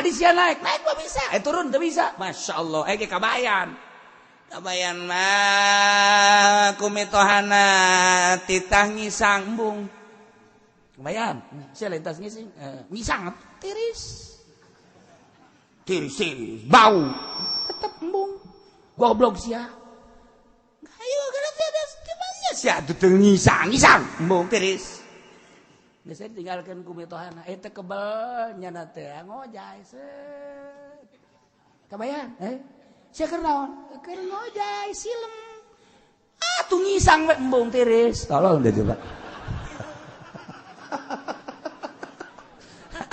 tadi sia naik mah bisa turun teu bisa masyaallah ge kabayan mah kumitohana titah ngisang embung kabayan sia lintas ngisang tiris bau tetep embung goblok sia ayo kana ada gimana sia teu ngisang embung tiris geus saya tinggalkeun kumitohana teh kebel nyana teh ngojay set kabayan sia keur naon keur ngojay silem atuh ngisang we embung tiris tolol deh coba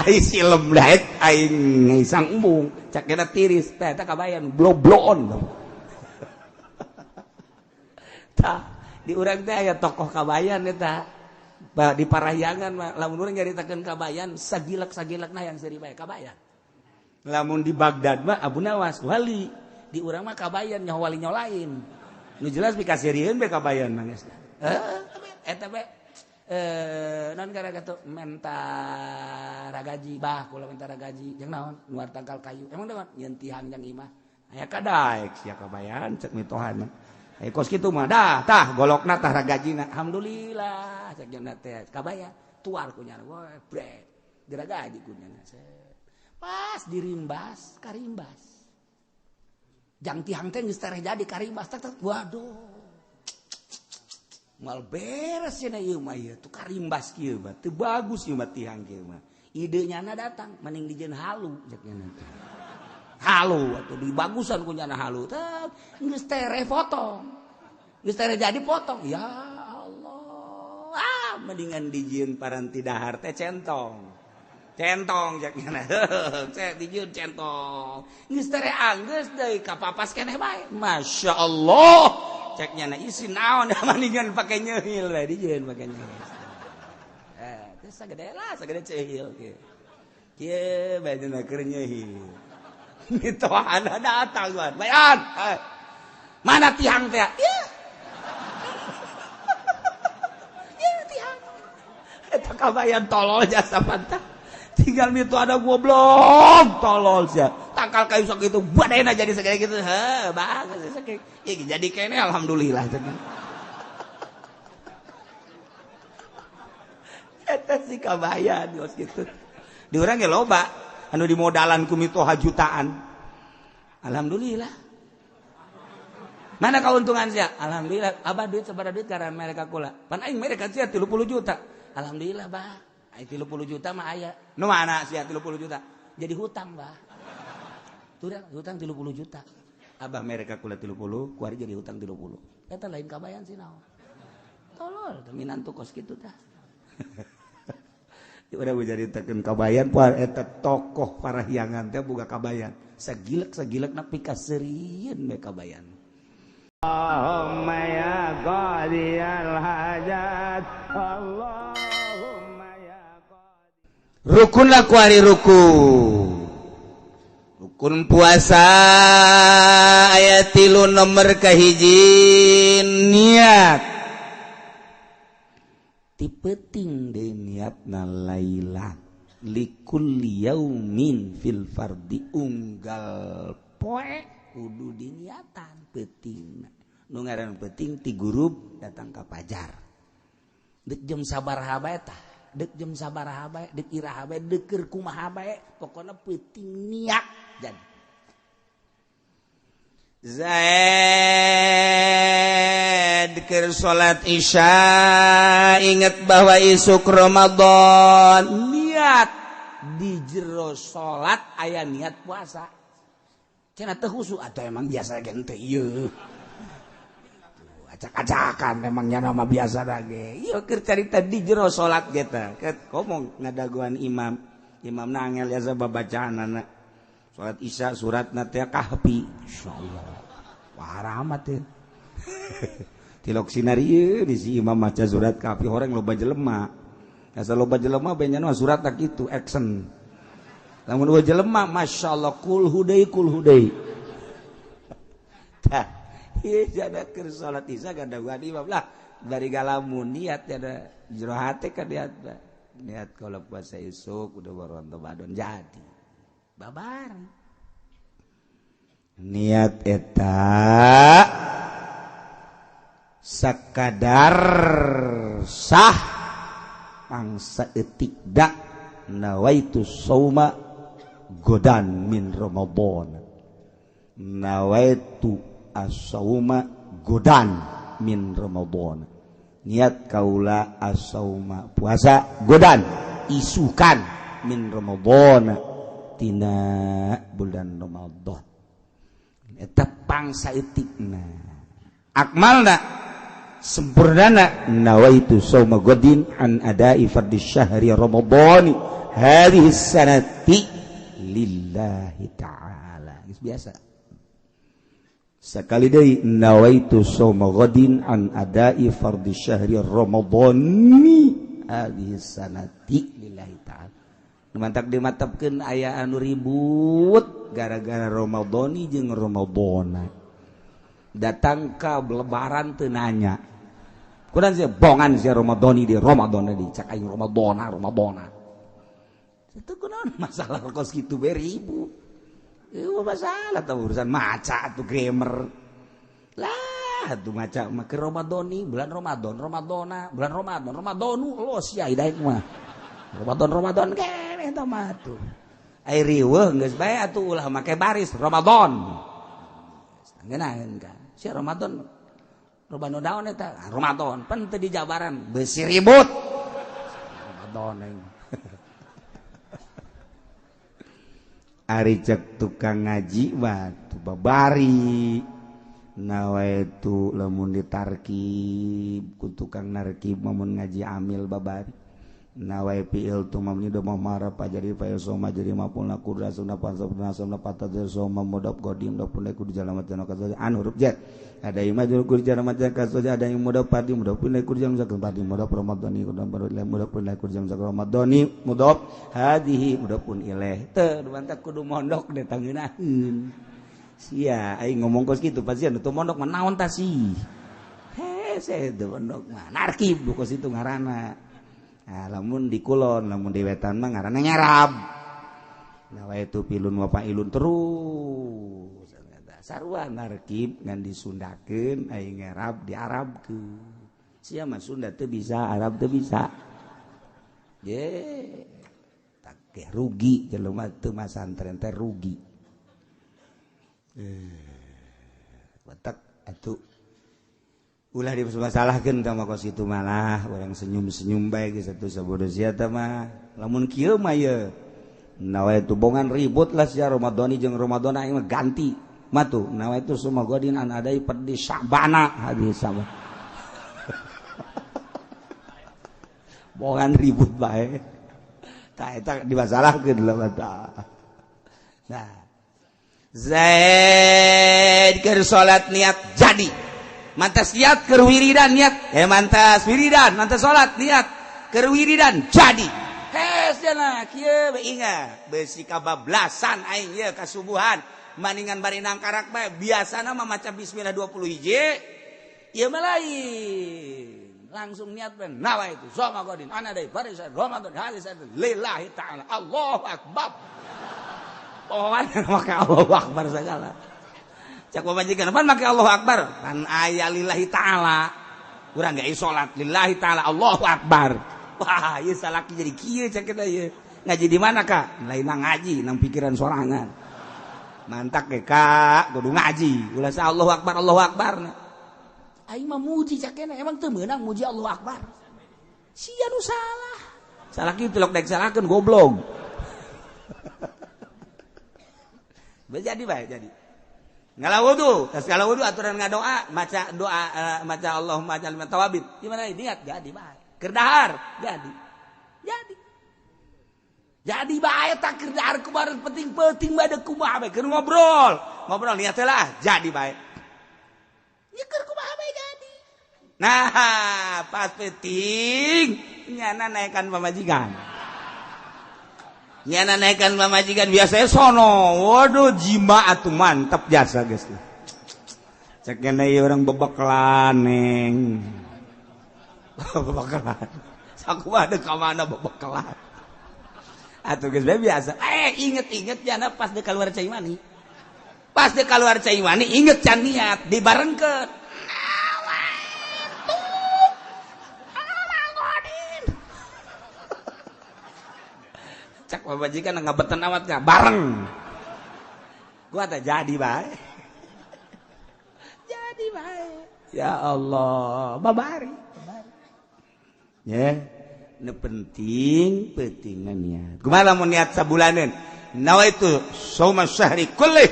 ai silem daet ai ngisang embung cak kena tiris teh eta kabayan bloblon tah di urang teh aya tokoh kabayan eta di Parahyangan mah lamun urang nyaritakeun kabayan sagilak-sagilakna yang seri bae kabayan lamun di Baghdad mah Abu Nawas wali di urang mah kabayan nyaho wali nyolain nu jelas pikasirieun be kabayan mah geus eta be non gara-gara tuh mentara gaji bah kula mentara gaji jeung naon nuar tangkal kayu emang naon nyeun tihang jeung imah aya kadaek sia kabayan cek mitohan kos kitu mah tah golokna tah ragajina alhamdulillah cek jeung teh kabaya tuar kunyana we brek diragaji kunyana pas dirimbas karimbas jang tihang teh geus tereh jadi karimbas tak waduh mal beres cenah ieu mah ieu tu karimbas kieu mah teu bagus ieu mah tihang kieu mah idenya datang mending dijieun halu cekna halu atuh dibagusan ku nyana halu teh geus tere foto geus tere jadi potong ya Allah mendingan dijieun paranti dahar teh centong cekna cek dijieun centong geus tere anggeus deui kapapas keneh bae masyaallah ceknya na isi naon mendingan pakai nyehil we dijieun pakai nyehil teh sagede cehil kieu bae keur nyehil mitohana datang tuan bayan mana tihang teh ya tihang eta kabayan tolol jasa pantah tinggal mitohana goblok tolol sia tangkal kayu sok gitu badena jadi segede gitu bagus sakit jadi kene alhamdulillah eta si kabayan geus kitu di urang ge loba anu dimodalan ku mitoha jutaan alhamdulillah mana kauntungan sia alhamdulillah abah duit sabaraha duit karena mereka kula pan aing mereka sia 30 juta alhamdulillah bah ai 30 juta mah aya nu mana sia 30 juta jadi hutang bah turang hutang 30 juta abah mereka kula 30 kuari jadi hutang 30 eta lain kabayan sih naon tolol minantu kos kitu tah udah menceritakan kabayan puar eta tokoh Parahyangan teh boga kabayan sagilek nak pikasirieun me kabayan Allahumma ya qadiyal hajat Allahumma ya qadi rukun lah kuari rukun puasa ayat 3 nomor kahiji niat tipeting de niatna lailan likulli yaumin fil fardi unggal poe kudu diniatan peutingna nu ngaran peuting ti guru datang ka pajar deuk jam sabaraha bae tah deuk jam sabaraha bae deuk iraha bae deuk keur kumaha bae pokona peuting niat jadi Zaid keur salat isya ingat bahwa isuk Ramadan niat di jero salat aya niat puasa cenah teu khusyuk atuh emang biasa ge teu ieu acak-acakan emangnya nama biasa ge ieu keur carita di jero salat ge teh komong ngadaguan imam nangel ya babacaanana salat isya suratna teh Kahfi insyaallah wah amat ya tilok sinarieu di si imam maca surat Kahfi horeng loba jelema asa loba jelema benyana surat tak kitu action lamun loba jelema masyaallah kul hudai tah ieu jana keur salat isya gadaguan imam lah dari galamun niat ada jero hate ka niat kalau puasa isuk udah baron Ramadan jadi babar niat eta sakadar sah mangsa etik dak nawaitu sauma godan min Ramadan nawaitu as-sauma godan min Ramadan niat kaula as-sauma puasa godan isukan min Ramadan tina bulan Ramadan eta pangsa etikna akmalna sempurnana nawaitu sauma godin an adai fardhi syahri Ramadan hadhihi sanati lillahi ta'ala biasa sekali deui nawaitu sauma godin an adai fardhi syahri Ramadan hadhihi sanati lillahi ta'ala mantak dimatapkeun aya anu ribut gara-gara Ramadhani jeung Ramadhana datang ka lebaran teu nanya kunaon sia bongan sia Ramadhani di Ramadhana di cak aing Ramadhana itu kunaon masalah kos kitu bae ribut ieu masalah tah urusan maca atuh grammar lah atuh maca make Ramadhani bulan Ramadhana bulan Ramadhanu lo sia daek mah Ramadan keneh eta mah tuh. Ai riweuh geus bae atuh ulah make baris Ramadan. Ngeunaheun kan. Si Ramadan robano daun eta Ramadan pan teu dijabaran beusi ribut. Ramadan aing. Ari cek tukang ngaji mah tu babari. Nawaitu lamun ditarkib ku tukang narkib mun ngaji amil babari. Nawai fi'il tu mamni do mamara pajari fa soma jadi mapulna kudra sunna pansabna sunna patadil soma mudab godim do pun ku dijalamat jana kaza an huruf jet ada yang majul ku dijalamat jana kaza ada yang mudab padi mudab pun ku dijalamat jana padi mudab ramadhani kudam baru mudab pun ku dijalamat jana ramadhani mudab hadihi mudab pun ilaih teu mantak kudu mondok datangeunaheun sia aing ngomong kos kitu pasieun teu mondok mah naon tah sih hese teu mondok mah narkib kos itu ngaranna. Nah, lamun di kulon, lamun di wetan mah ngaranna nyarab. Nah, itu pilun wa pailun terus. Sarua narkib ngan disundakeun aing nyarab diarabkeun. Sia mah Sunda teu bisa, Arab teu bisa. Ye. Tak rugi jelema teu masantren teh rugi. Batak atuh ulah dimasalahkeun tah mah kos kitu malah urang senyum-senyum bae geus atuh sabodo sia tah mah lamun kieu mah ye nawaitu bongan ribut lah sia Ramadhani jeung Ramadhana aing mah ganti mah tuh nawaitu sumagodin an adai perdi Sya'bana hadis sama bongan ribut bae tah eta dimasalahkeun lah mah nah Zaid keur salat niat jadi mantas niat keur wiridan niat mantas wiridan mantas salat niat keur wiridan jadi hes cenah kieu ingat beusi kabablasan aing ieu kasubuhan maningan bari nangkarak bae biasana mah maca bismillah 20 hiji ieu mah lain langsung niat bae nawaitu Ramadan ana deui barisan Ramadan hadis lillahi ta'ala Allahu akbar pokoknya make Allahu akbar segala cak pamajikan pan make Allahu akbar kan aya lillahi taala urang ge salat lillahi taala Allahu akbar wah ieu salaki jadi kieu cak eta ieu ngaji di mana Kak lain ngaji nang pikiran sorangan mantak ge Kak kudu ngaji ulah sa Allahu akbar aing mah muji cak keneh emang teu meunang muji Allahu akbar sia nu salah salaki teu lok daek salahkeun goblok jadi bae jadi ngalawudu tas ngalawudu aturan ngadoa maca doa maca Allahumma ja'al min tawabin gimana niat jadi bae keur dahar jadi bae tak keur dahar kumaha penting-penting bae kumaha bae keur ngobrol niat teh lah jadi bae nya keur kumaha bae jadi nah pas penting nyana naekan pamajikan nyana naikkan pamajikan biasanya sono waduh jima atuh mantap jasa guys cek kene orang bebeklan neng bebeklan saku ada ka mana bebeklan Atuh geus biasa. Inget jana pas de keluar cai mani. Pas de keluar cai mani inget can niat dibarengkeun. Cak babajikan ngabetan awat gak bareng. Gua teh jadi bae. Jadi bae. Ya Allah, babari. Ya, nu penting niat. Kumaha lamun niat sabulaneun? Nawaitu shauma syahri kullih.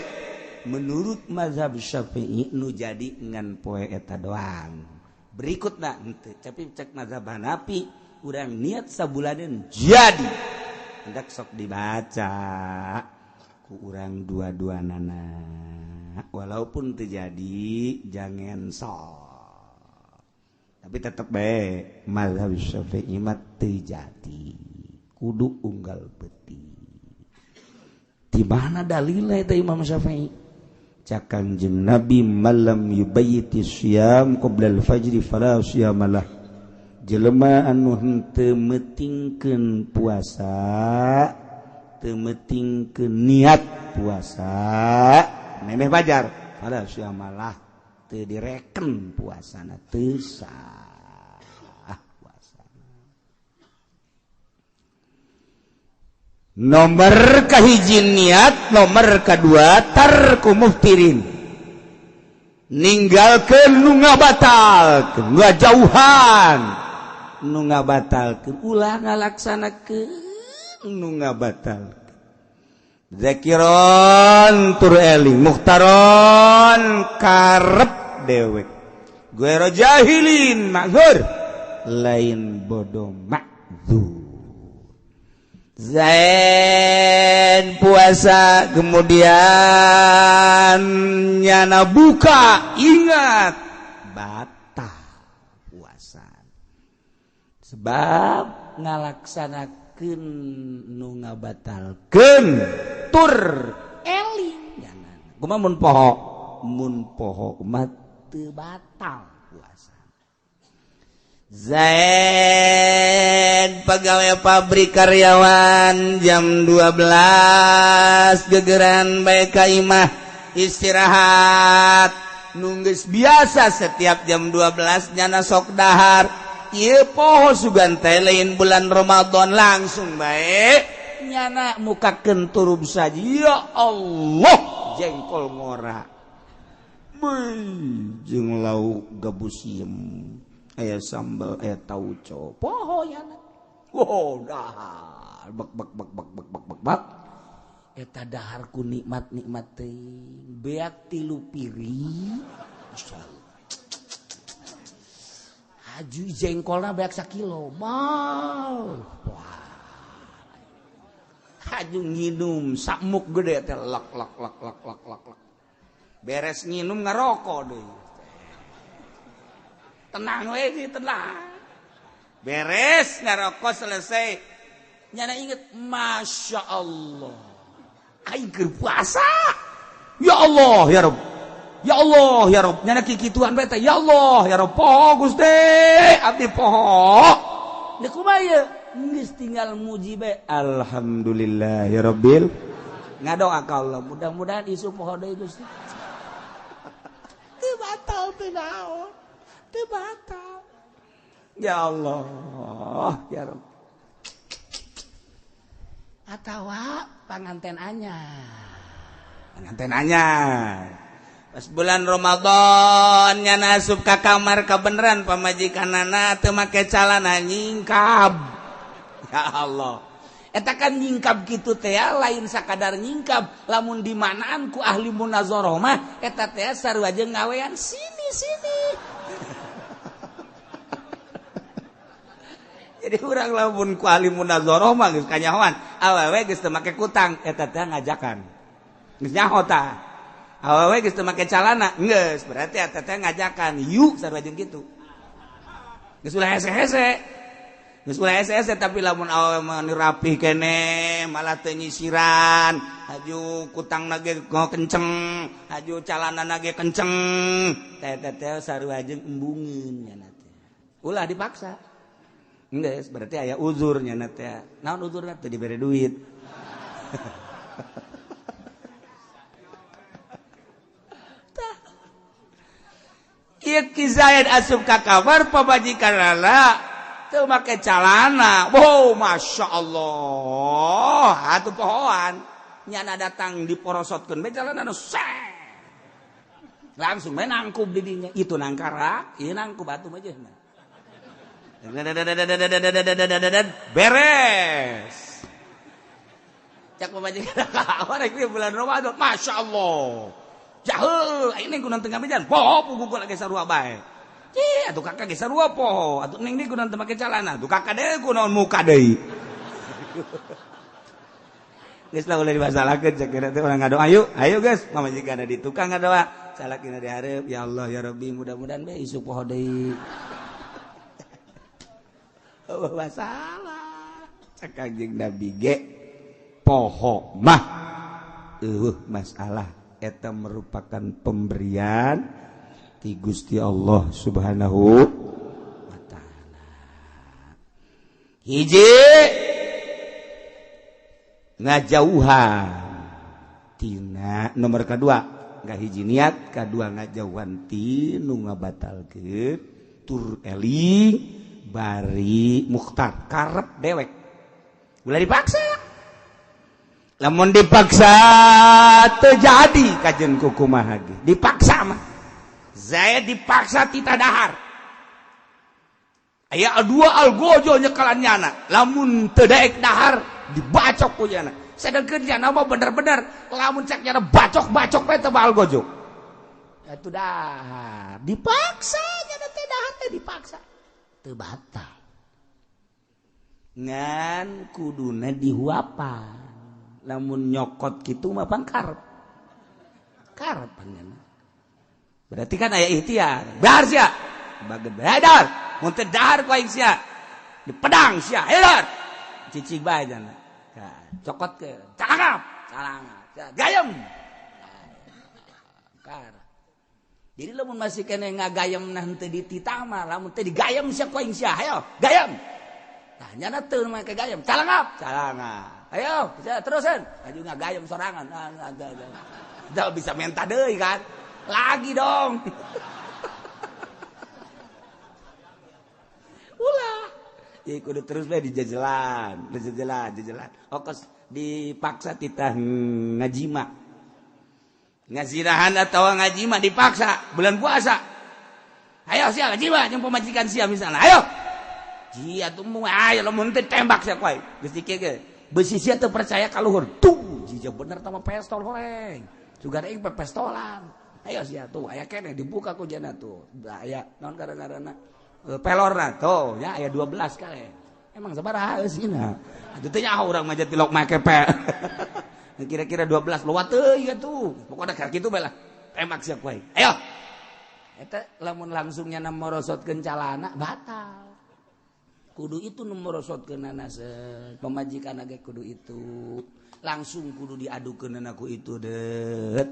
Menurut mazhab Syafi'i nu jadi ngan poe eta doang. Berikutna henteu, tapi cek mazhab Hanafi urang niat sabulaneun jadi. Hendak sok dibaca ku urang dua-duanana. Walaupun terjadi jangan sok. Tapi tetap baik mazhab Syafi'i mah teu jadi kudu unggal beuti. Di mana dalilna eta Imam Syafi'i? Cak Kanjeng Nabi malam yubayyiti syam qabla al-fajri fala syamalah. Jelema anu henteu metingkeun puasa, teu metingkeun niat puasa, memeh fajar, fala syamalah teu direken puasana teu sah puasana. Nomor kahiji niat, nomor kadua tarku muftirin. Ninggalkeun nu ngabatalkeun, ngajauhan nu ngabatalkeun, ulah ngalaksanakeun nu ngabatalkeun. Zakiron tur eling, mukhtaron karep dewek. Guero jahilin ma'dzur, lain bodoh ma'dzur. Zain puasa kemudian nyana buka, ingat batal puasa sebab ngalaksanakeun nu ngabatalkeun tur eling jangan. Kumaha mun poho kumaha teu batal puasa. Zain pegawai pabrik karyawan jam 12 gegeran bae ka imah istirahat nunggeus biasa setiap jam 12 nyana sok dahar. Ieu poho sugan teh lain bulan Ramadan langsung bae nyana mukakeun turub saja. Ya Allah, jengkol ngora jeung lauk gabusiem, aya sambal, aya tauco, poho yana. Dahar bak eta dahar ku nikmat teuing beak 3 piring masyaallah. Haju jengkolna beak 1 kilo mal. Wah, haju nginum samuk gede teh lak beres nginum ngarokok deui. Tenang we sih, tenang. Beres ngarokok selesai. Nyana inget, Masya Allah. Aing keur puasa. Ya Allah, ya Rabb. Ya Allah, ya Rabb. Nyana kikituan beta. Ya Allah, ya Rabb. Poho Gusti. Abdi poho. Nih kumaha ieu? Geus tinggal muji bae. Alhamdulillah ya Rabbil. Ngadoa ka Allah. Mudah-mudahan isu poho deui Gusti. Teu batal teu naon. Batal. Ya Allah, ya Rabb. Atawa panganten anyar. Pas bulan Ramadan nyana asup ka kamar kabeneran pamajikanana teu make calana nyingkab. Ya Allah. Eta kan nyingkab kitu teh lain sakadar nyingkab, lamun di manaan ku ahli munazarah mah eta teh sarua jeung ngawean sini. Jadi urang lamun ku ahli munazarah mah geus kanyahoan, awewe geus teu make kutang, eta teh ngajakan. Geus nyaho tah. Awewe geus teu make calana, geus berarti eta teh ngajakan. Yuk sarua jeung kitu. Geus ulah hese-hese. Geus ulah hese-hese tapi lamun awewe mah rapih keneh, malah teu nyisiran, haju kutangna ge kenceng, haju calanana ge kenceng. Teh sarua jeung embungeun nya teh. Ulah dipaksa. Enggak, berarti aya uzurnya teh. Naon uzurna teh dibere duit. Ieu Ki Zaid asup ka kamar pamajikanana teu make calana. Wow, masya Allah. Atuh pohoan nyana datang diporosotkeun bae calana nu langsung main nangkub di dinya. Itu nangkara, ieu nangkub atuh mah jeung. Beres. Cak pamajikan kamar ieu bulan Ramadan, masya Allah. Jahel, ini kunan tengah mejan, poho pugu lagi sarua bae. Cih, atuh kakak ge sarua poho, atuh ning di kunan teu make calana, atuh kakak deui kunaon muka deui. Geus lah ulah dibasalahkeun cek kira teh urang ngadoa, ayo geus, pamajikanna di tukang ngadoa, salakina di hareup, ya Allah ya Rabbi mudah-mudahan bae isu poho deui. Oh, masalah. Cek Kanjeng Nabi ge poho mah masalah eta merupakan pemberian ti Gusti Allah Subhanahu wa taala. Hiji ngajauhan tina nomor kedua enggak hiji niat, kedua ngajauhan tinu ngabatalkeun tur eling bari mukhtar karep dewek. Ulah dipaksa. Lamun dipaksa terjadi kajen kukumaha ge. Dipaksa mah. Zaid dipaksa tita dahar. Aya dua algojo nyekalan nyana. Lamun teu daek dahar dibacok ku nyana. Sedengkeun nyana mah bener-bener lamun cek nyana bacok-bacok bae teu algojo. Atuh dahar. Dipaksa nyana teh dahar teh dipaksa. Teu batal. Ngan kuduna dihuapan. Lamun nyokot gitu mah pangkarep. Karep panjana. Berarti kan aya ikhtiar. Dahar sia. Bageun dahar. Mun teu dahar ku aing sia. Dipedang sia. Dahar. Cicing bae jana. Cokotkeun. Calangap. Gayem. Karep. Jadi lamun masih kene ngagayem nah teu dititah mah, lamun teu digayem sia ku aing sia. Hayo, gayem. Tah nyana teu make gayem. Calangap. Ayo, bisa terusin. Aju ngagayem sorangan. Dah bisa minta deui kan. Lagi dong. Ulah. Ya kudu terus bae dijajelan. Okos dipaksa titah ngajima. Ngazirahan atau ngajima dipaksa bulan puasa. Ayo sia ngajima jeung pamajikan sia misalnya. Ayo. Ji atuh moal ayo lamun teh tembak sia ku. Geus dikeu ge. Besi sia teu percaya ka luhur. Tuh, jija bener tama pistol horeng. Sugan aing pestolan. Ayo sia tuh, aya keneh dibuka ku jana tuh. Aya naon ngaranna? Pelorna tuh, ya aya 12 kali. Emang sabaraha eusina? Atuh teh nyaho urang mah jatilok make pe. Kira-kira 12 lewat teuy atuh. Pokona ka kitu bae lah. Tembak sia ku aing. Ayo. Eta lamun langsung nyana morosotkeun calana batal. Kudu itu nomorosotkeun nanaseun pamajikan ge kudu itu langsung kudu diadukeun ku itu det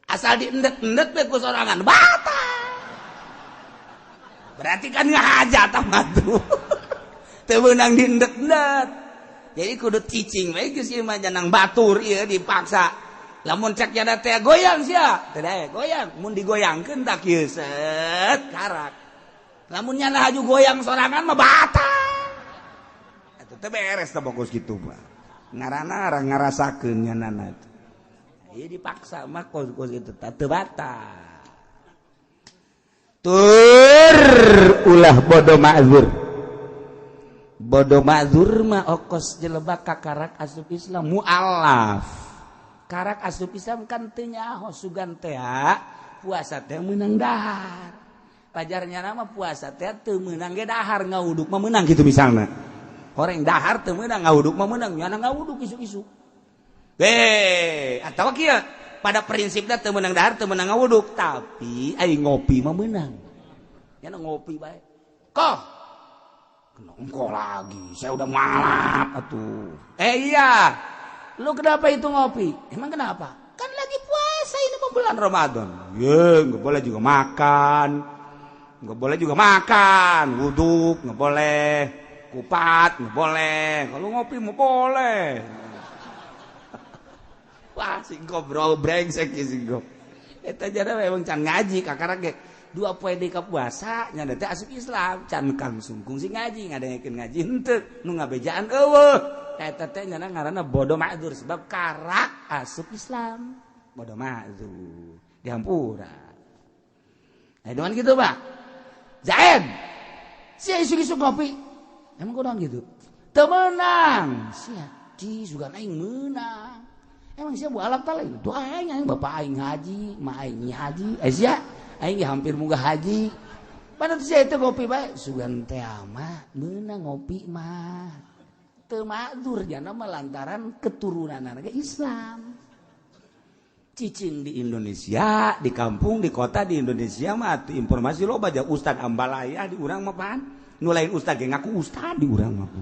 asal diendet-endet bae ku sorangan batal berarti kan ngahajat mah tuh teu meunang diendet-endet jadi kudu cicing bae geus ieu mah janang batur ieu dipaksa lamun cek nya teh goyang sia teu dae goyang mun digoyangkeun tak kieu set karak lamun nyana haju goyang sorangan mah batal. Eta teh beres teh bagus kitu mah. Ngaranna arang ngarasakeun nyanana teh. Ieu dipaksa mah kos kitu teh batal. Tur ulah bodo ma'zur. Bodo ma'zur mah okos jelebak ka karak asup Islam mualaf. Karak asup Islam kan teu nyaho sugan teh puasa teh meunang dahar. Pajarnya nama puasa teh teu meunang ge dahar ngawuduk mah meunang kitu misalna. Horeng dahar teu meunang ngawuduk mah meunang nyana ngawuduk isu-isu. Atawa kieu pada prinsipna teu meunang dahar teu meunang ngawuduk tapi ai ngopi mah meunang. Nyana ngopi bae. Koh. Engko lagi, saya udah malap atuh. Iya. Lu kenapa itu ngopi? Emang kenapa? Kan lagi puasa ini bulan Ramadan. Ya, enggak boleh juga makan. nggak boleh juga makan, wuduk nggak boleh, kupat nggak boleh, kalau ngopi mau boleh. Wah singkop bro, brengsek ya singkop. Eta jana memang can ngaji kakara ge 2 poe di puasa nya teh asup Islam, can kang sungkung si ngaji ngadengekeun ngaji henteu, nu ngabejaan eueuh. Eta teh nya ngaranna bodoh ma'dzur sebab karak asup Islam. Bodoh ma'dzur dihampura. Dengan gitu Pak Zaid si isu-isu kopi emang kudu gitu temenang si juga aing menang emang sia bualap teh itu aing bapak aing haji ma aing haji sia aing hampir munggah haji pada sia itu kopi bae sugan teh mah menang ngopi mah teu ma'dzur jana mah lantaran keturunanna Islam. Cicing di Indonesia, di kampung, di kota di Indonesia mah informasi lo baca Ustad Ambalaya di urang mah pan. Nu lain ustad ge ngaku ustad di urang mah.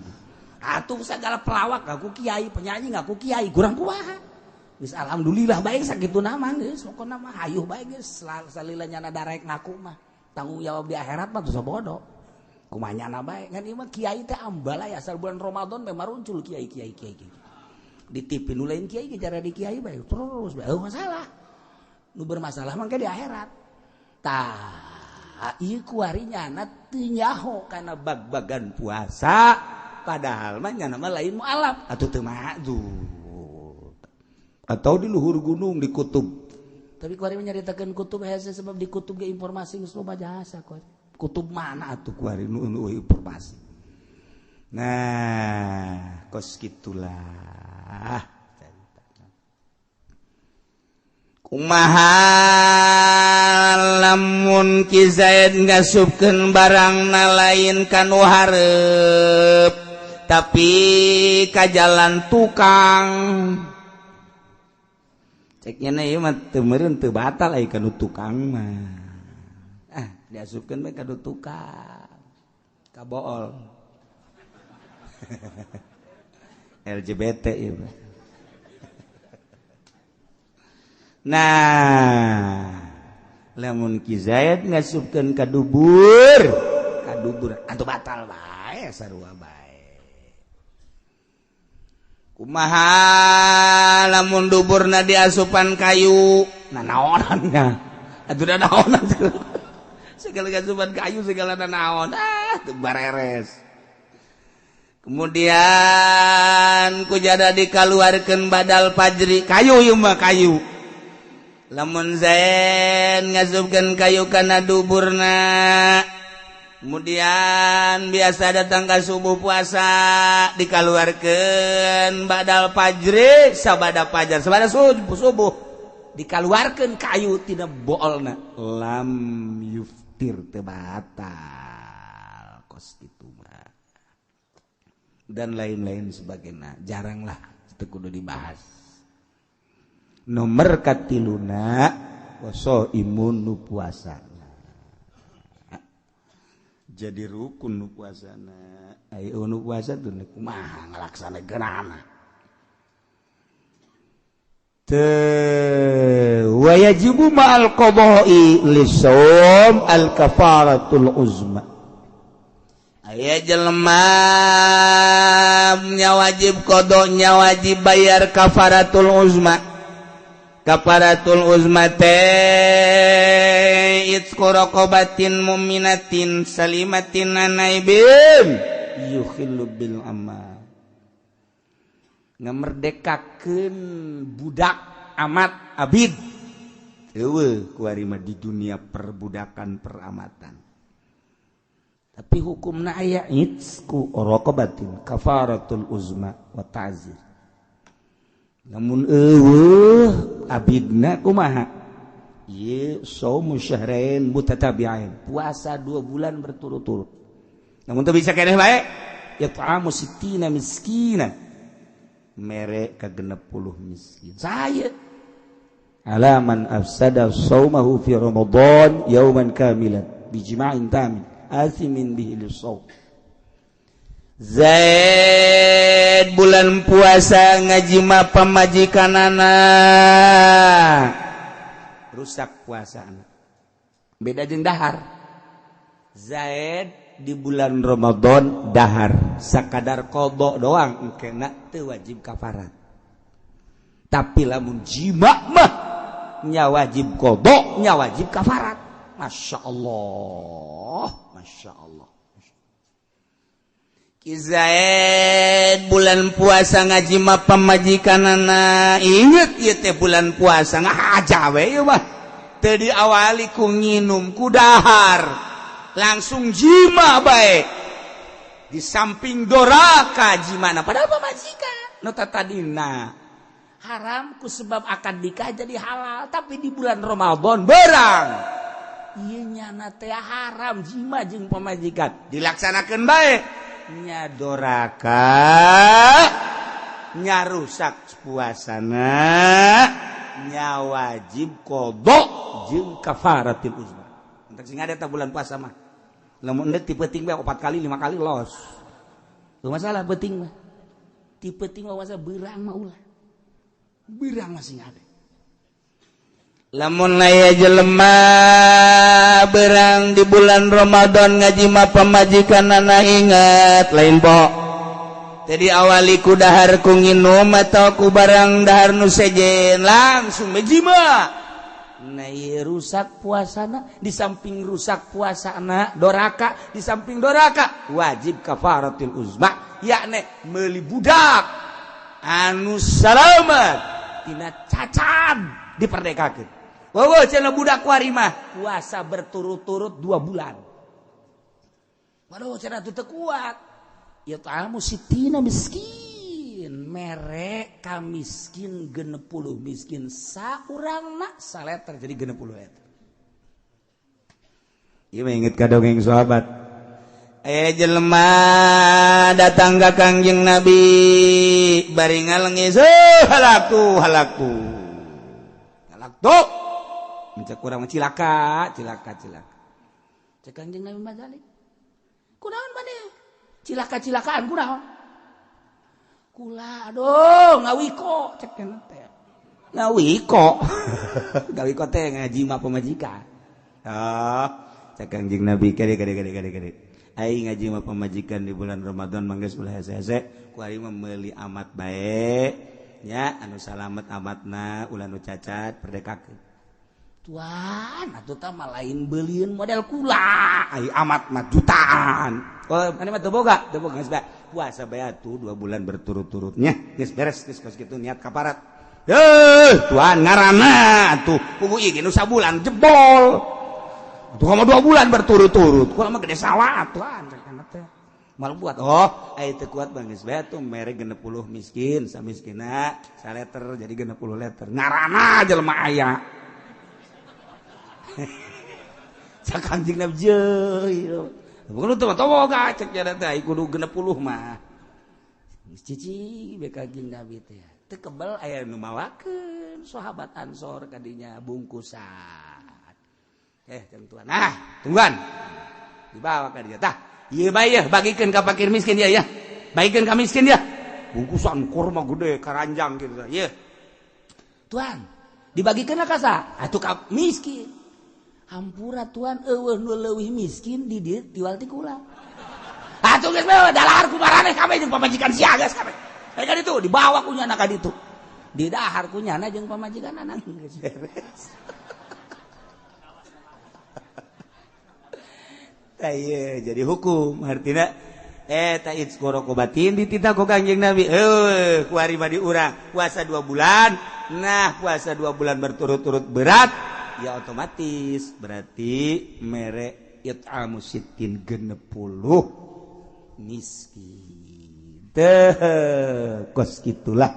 Atuh segala pelawak ngaku kiai, penyanyi ngaku kiai, kurang kumaha. Geus alhamdulillah bae sakituna mah geus pokona mah hayuh bae geus salila nyana darek ngaku mah. Tanggung jawab di akhirat mah tuh sabodo. Kumaha nyana bae ngan ieu mah kiai teh Ambalaya asal bulan Ramadan mah maruncul kiai. Di TV nu lain kiai cara di kiai bae terus bae masalah nu bermasalah mangke di akhirat tah ieu kuari nyana teu nyaho kana bag-bagan puasa padahal mah nyana mah lain mualaf atuh teu ma'dzur atau di luhur gunung di kutub tapi kuari nyaritakeun kutub hese sebab di kutub ge informasi geus loba jasa kuari kutub mana atuh kuari nu informasi nah kos gitulah kumaha lamun Ki Zaid ngasupkeun barangna lain kanu hareup tapi ka jalan tukang ceknya ieu mah teu meureun teu batal aya kanu tukang mah diasupkeun bae kanu tukang ka bool LGBT ya. Nah, lamun Ki Zaid ngasupkeun ka dubur atuh batal bae sarua bae. Kumaha lamun duburna diasupan kayu, nah naonannya? Atuh da naonan segala asupan kayu segala naon, teu bareres. Kemudian kujada dikaluarkeun badal fajri kayu ieu mah kayu lamun Zaid ngasupkeun kayu kana duburna kemudian biasa datang ka subuh puasa dikaluarkeun badal fajri sabada fajar sabada subuh dikaluarkeun kayu tina boolna lam yuftir teu batal kos kitu dan lain-lain sebagainya jaranglah teu kudu dibahas nomor katiluna waso imun nu puasana jadi rukun nu puasana aya nu puasa teh kumaha ngalaksanekeunana teu wa yajibu ma'al qada'i lisawm al kafaratul uzma aya jelema nya wajib qada nya wajib bayar kafaratul uzma. Kafaratul uzma teh itqu raqabatin mu'minatin salimatin anaibin yukhillu bil amal. Ngamerdekakeun budak amat abid. Eueuh kuari mah di dunia perbudakan peramatan. Tapi hukumna aya itsku raqabatin kafaratul uzma wa ta'zir. Namun eueuh abidna kumaha? Ieu shaum syahrain mutatabi'ain. Puasa 2 bulan berturut-turut. Namun teu bisa keneh bae yat'amu sittina miskina. Mere ka 60 miskin. Saya alaman afsada shaumahu fi ramadan yauman kamilan bijima'in tamin. Asimin bihi lisaw. Zaid bulan puasa ngajima pamajikanana rusak puasana. Beda jeung dahar. Zaid di bulan Ramadan dahar sakadar qada doang engkena teu wajib kafarat. Tapi lamun jima mah nya wajib qada, nya wajib kafarat. Masyaallah, masyaallah. Ki Zaid bulan puasa ngajima pamajikanana, inget ieu teh bulan puasa ngahaja we ieu mah. Teu diawali ku nginum ku dahar, langsung jima bae. Di samping doraka jimana padahal pamajikan. Nu tadina haram ku sebab akad nikah jadi halal, tapi di bulan Ramadan berang. Ieu nyana teh haram jima jeung pamajikan. Dilaksanakeun bae. Nya doraka nya rusak puasana, nya wajib qada jeung kafaratul uzma. Entek sing ada ta bulan puasa mah. Lamun endeu ti peuting bae 4 kali 5 kali los. Teu masalah peuting mah. Ti peuting mah masa beurang mah ulah. Beurang mah sing ada. Lamun aya jelema beurang di bulan Ramadan ngajima pamajikanana ingat lain po. Jadi awali ku dahar ku nginum atau ku barang dahar nu sejen langsung mejima. Nah ieu rusak puasana, di samping rusak puasana doraka, di samping doraka wajib kafaratul uzma, yakni meuli budak anu salamet tina cacat diperdekakeun. Wow, cenah budak kuari mah puasa berturut-turut 2 bulan. Waduh, cenah teu kuat. Ya ta'amu sitina miskin, mere ka miskin 60 miskin saurangna saleter jadi 60 leter. Ieu mah inget ka dongeng sahabat. Aya jelema datang ka Kangjeng Nabi bari ngalengis, halaktu. Mencak kurang cilaka. Cek Kangjeng Nabi Mazalik. Kunaon maneh? Cilaka-cilakaan kunaon? Kula aduh ngawiko cek teh. Ngawiko. Ngawiko teh ngaji mah pamajikan. Cek Kangjeng Nabi kade. Aing ngaji mah pamajikan di bulan Ramadan mangga ulah hese-hese ku ari mah meuli amat bae nya anu salamet amatna ulah nu cacat perdekakeun. Tuan, atuh tah mah lain beulieun model kula. Ai amat mah jutaan. Oh, ane mah teu boga geus bae. Puasa bae atuh 2 bulan berturut-turutnya. Geus beres, geus kitu niat kaparat. Tuan ngaranna atuh kudu ieu nu sabulan jebol. Atuh mah 2 bulan berturut-turut. Kula mah gede salah tuan cenah teh. Mal buat ai teu kuat bang geus bae atuh mere 60 miskin, samiskina saleter jadi 60 leter. Ngaranna jelema aya. Cak Kangjeng Nabi jeuh. Bukan teu toboga cek jana teh kudu 60 mah. Cici be Kangjeng Nabi teh. Teu kebal aya nu mawakeun sahabat Ansor kadinya bungkusan. Tentuan. Nah, tungguan. Dibawa ka dia tah. Ieu bae ya bagikeun ka fakir miskin ya. Bagikeun ka miskin ya. Bungkusan kurma gede karanjang kitu. Ieu. Tuan, dibagikeun ka sa? Atuh ka miskin. Hampura tuan eueuh nu leuwih miskin di dieu diwal ti kula. Atuh geus bae dalahar ku maraneh kabeh jeung pamajikan siagas kabeh. Aya ka ditu dibawa ku nyana ka ditu. Di dahar ku nyana jeung pamajikanana geus beres. Tah jadi hukum artina eta itsqoro batin dititah ku Kangjeng Nabi. Ku ari mah diurang puasa 2 bulan. Nah, puasa 2 bulan berturut-turut berat. Ya otomatis berarti mere it'amu sittin 60 miskin. Kos gitulah.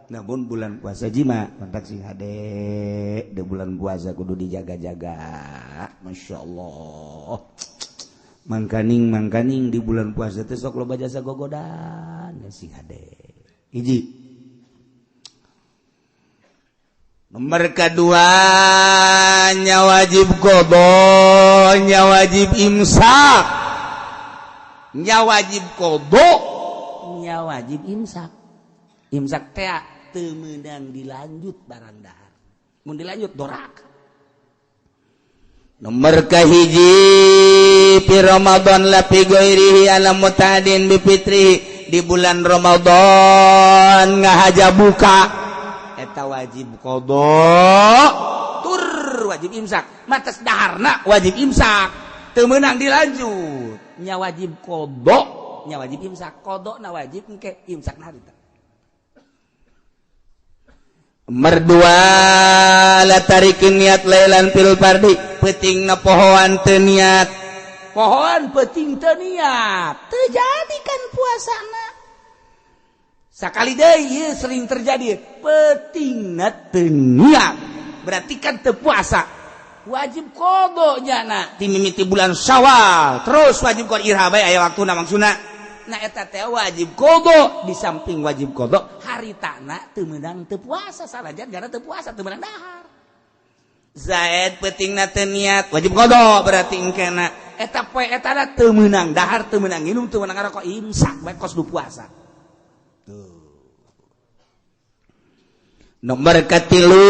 Namun bulan puasa jima kontak sing hade de bulan puasa kudu dijaga-jaga. Masyaallah. Mangkaning di bulan puasa teh sok loba jasa gogodan sing hade. Hiji nomor kedua nya wajib qada, nya wajib imsak. Nya wajib qada, nya wajib imsak. Imsak teh teu meunang dilanjut barang dahar. Mun dilanjut doraka. Nomor kahiji fi Ramadan la fi ghairihi ala mutadin bi fitri di bulan Ramadan ngahaja buka eta wajib qada tur wajib imsak matas daharna wajib imsak teu meunang dilanjut nya wajib qada nya wajib imsak qada na wajib engke imsak na harita merdua la tarikin niat lailan fil fardi peuting na pohoan teu niat pohoan peuting teu niat teu jadikan puasana sakali deui ieu sering terjadi peutingna teu niat berarti kan teu puasa wajib qada nya na ti mimiti bulan Syawal terus wajib qada irha bae aya waktuna maksudna nah eta teh wajib qada di samping wajib qada haritana teu meunang teu puasa salajan gara teu puasa teu meunang dahar zaid peutingna teu niat wajib qada berarti engkena eta poe etana teu meunang dahar teu meunang nginum teu meunang ngarokok imsak bae kos du puasa tuh nomor katilu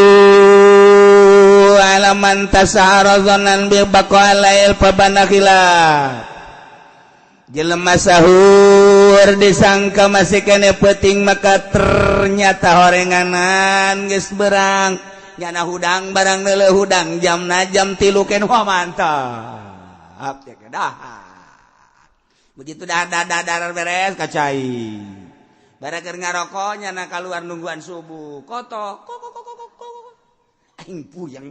alaman tasahara zanan bi baqalail pabanakhila jelema sahur disangka masih kene peuting maka ternyata horenganan geus berang nyana hudang barang neuleuh hudang jamna jam 3 ken wah mantap ya kedah begitu dah beres kacai bara keur ngarokok nyana kaluar nungguan subuh kotok kok aing puyeng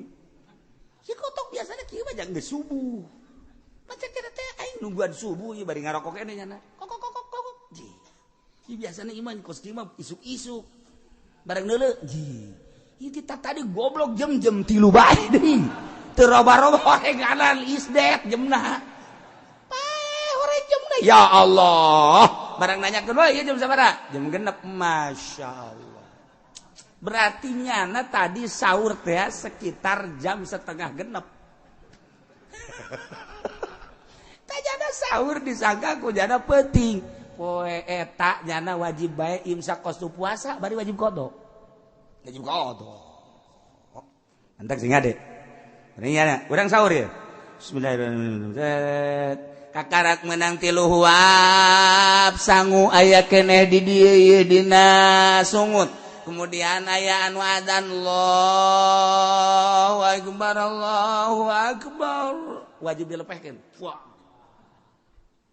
si kotok biasana kieu mah jang geus subuh macam kira teh aing nungguan subuh ieu bari ngarokok kene nyana kok ji ieu biasana iman kos kieu mah isuk-isuk bareng neuleuh ji ieu kita tadi goblok jam-jam 3 bae deui teu roba-roba horenganan isdet jemna pae hore jemna ya Allah barang nanyakeun wae ieu jam sabaraha jam 6 masyaallah berarti nyana tadi sahur teh sekitar jam 5:30 tajana sahur disangka ku jana peuting poe eta nyana wajib bae imsak kos tu puasa bari wajib qada antak sing ade ini nyana urang sahur ya bismillahirrahmanirrahim kakarak menang 3 huap sangu aya keneh di dieu ieu dina sungut kemudian aya anu adzan Allahu akbar wajib dilepehkeun wah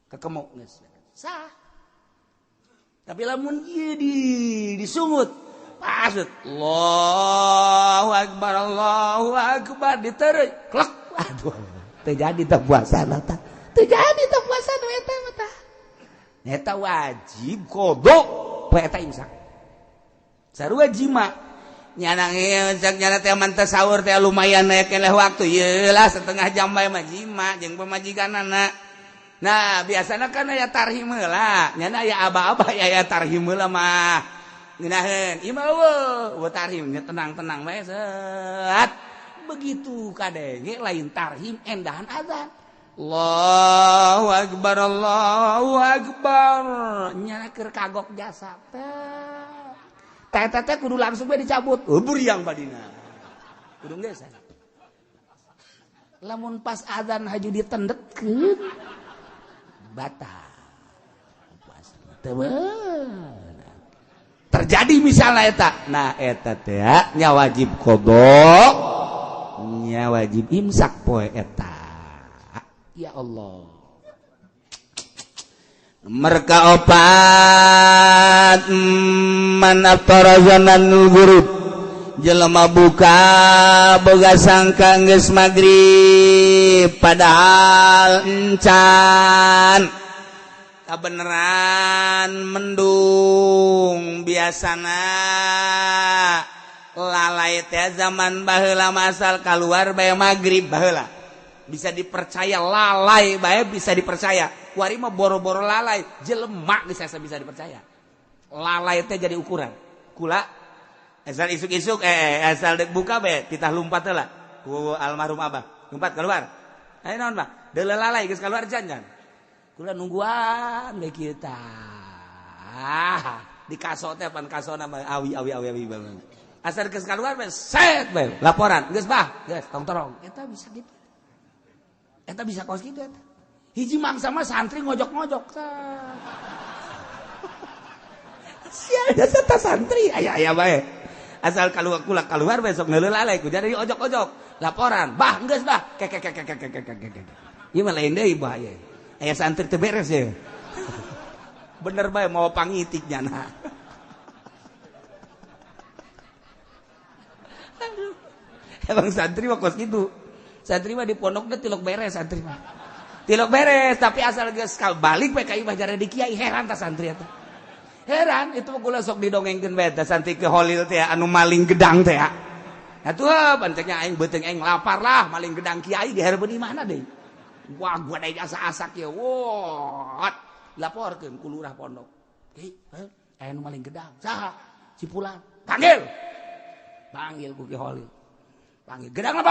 kakemuk geus sah tapi lamun ieu disungut pasut Allahu akbar ditereuy klek aduh teu jadi teh puasana tah teu jadi teh puasana eta mah tah eta wajib qada poe eta imsak sarua jima nyana nyana teh mantep sahur teh lumayan aya keneh waktu ieu lah setengah jam bae mah jima jeung pamajikanana. Nah biasanya kan aya tarhim heula nyana aya aba-aba aya tarhim heula mah ngeunaheun imah eueuh tarhim tenang-tenang bae set begitu kadenge lain tarhim endahan adzan Allahu akbar nyana keur kagok jasa teh kudu langsung bae dicabut buriang badina kudu geus lamun pas adzan haju ditendetkeun batal terjadi misalnya eta nah eta teh nya wajib qada nya wajib imsak poe eta ya Allah merka opat man aftara zananul ghurub jelema buka boga sangka geus magrib padahal encan kabeneran mendung biasana lalai teh zaman baheula masal kaluar bae magrib baheula bisa dipercaya lalai bae bisa dipercaya kuari mah boro-boro lalai jelema geus bisa dipercaya lalai teh jadi ukuran kula asal isuk-isuk asal dek buka be titah lumpat heula ku almarhum abah lumpat keluar aya naon Pak deuleu lalai geus keluar jangan kula nungguan ge kieu tah di kaso teh pan kasona mah awi banget asal geus keluar be set be laporan geus bah geus tong-torong eta bisa gitu eta bisa kos kitu eta Hiji mangsa mah santri ngojok-ngojok. Sia jasa ta santri aya bae. Asal keluar besok ngeuleuh lalai ku jadi ojok-ojok. Laporan, bah geus bah. Kek. Ieu mah lain deui bahaya. Aya santri teu beres ya. Bener bae mau pangitiknya nah. Emang santri mah kos gitu. Santri mah di pondok teh tilok beres santri mah. Tilok beres tapi asal geus balik bae ka imah jare di kiai heran tah santri eta. Heran itu mah kula sok didongengkeun bae tah santri ke Holil teh anu maling gedang teh. Atuh panteknya aing beuteung aing lapar lah maling gedang kiai dihareupeun di mana deui. Wah gua da asa-asak ya. Wah. Laporkeun ku lurah pondok. Kiai, aya nu maling gedang. Saha? Si Fulan. Panggil ku Ki Holil. Panggil, gedangnya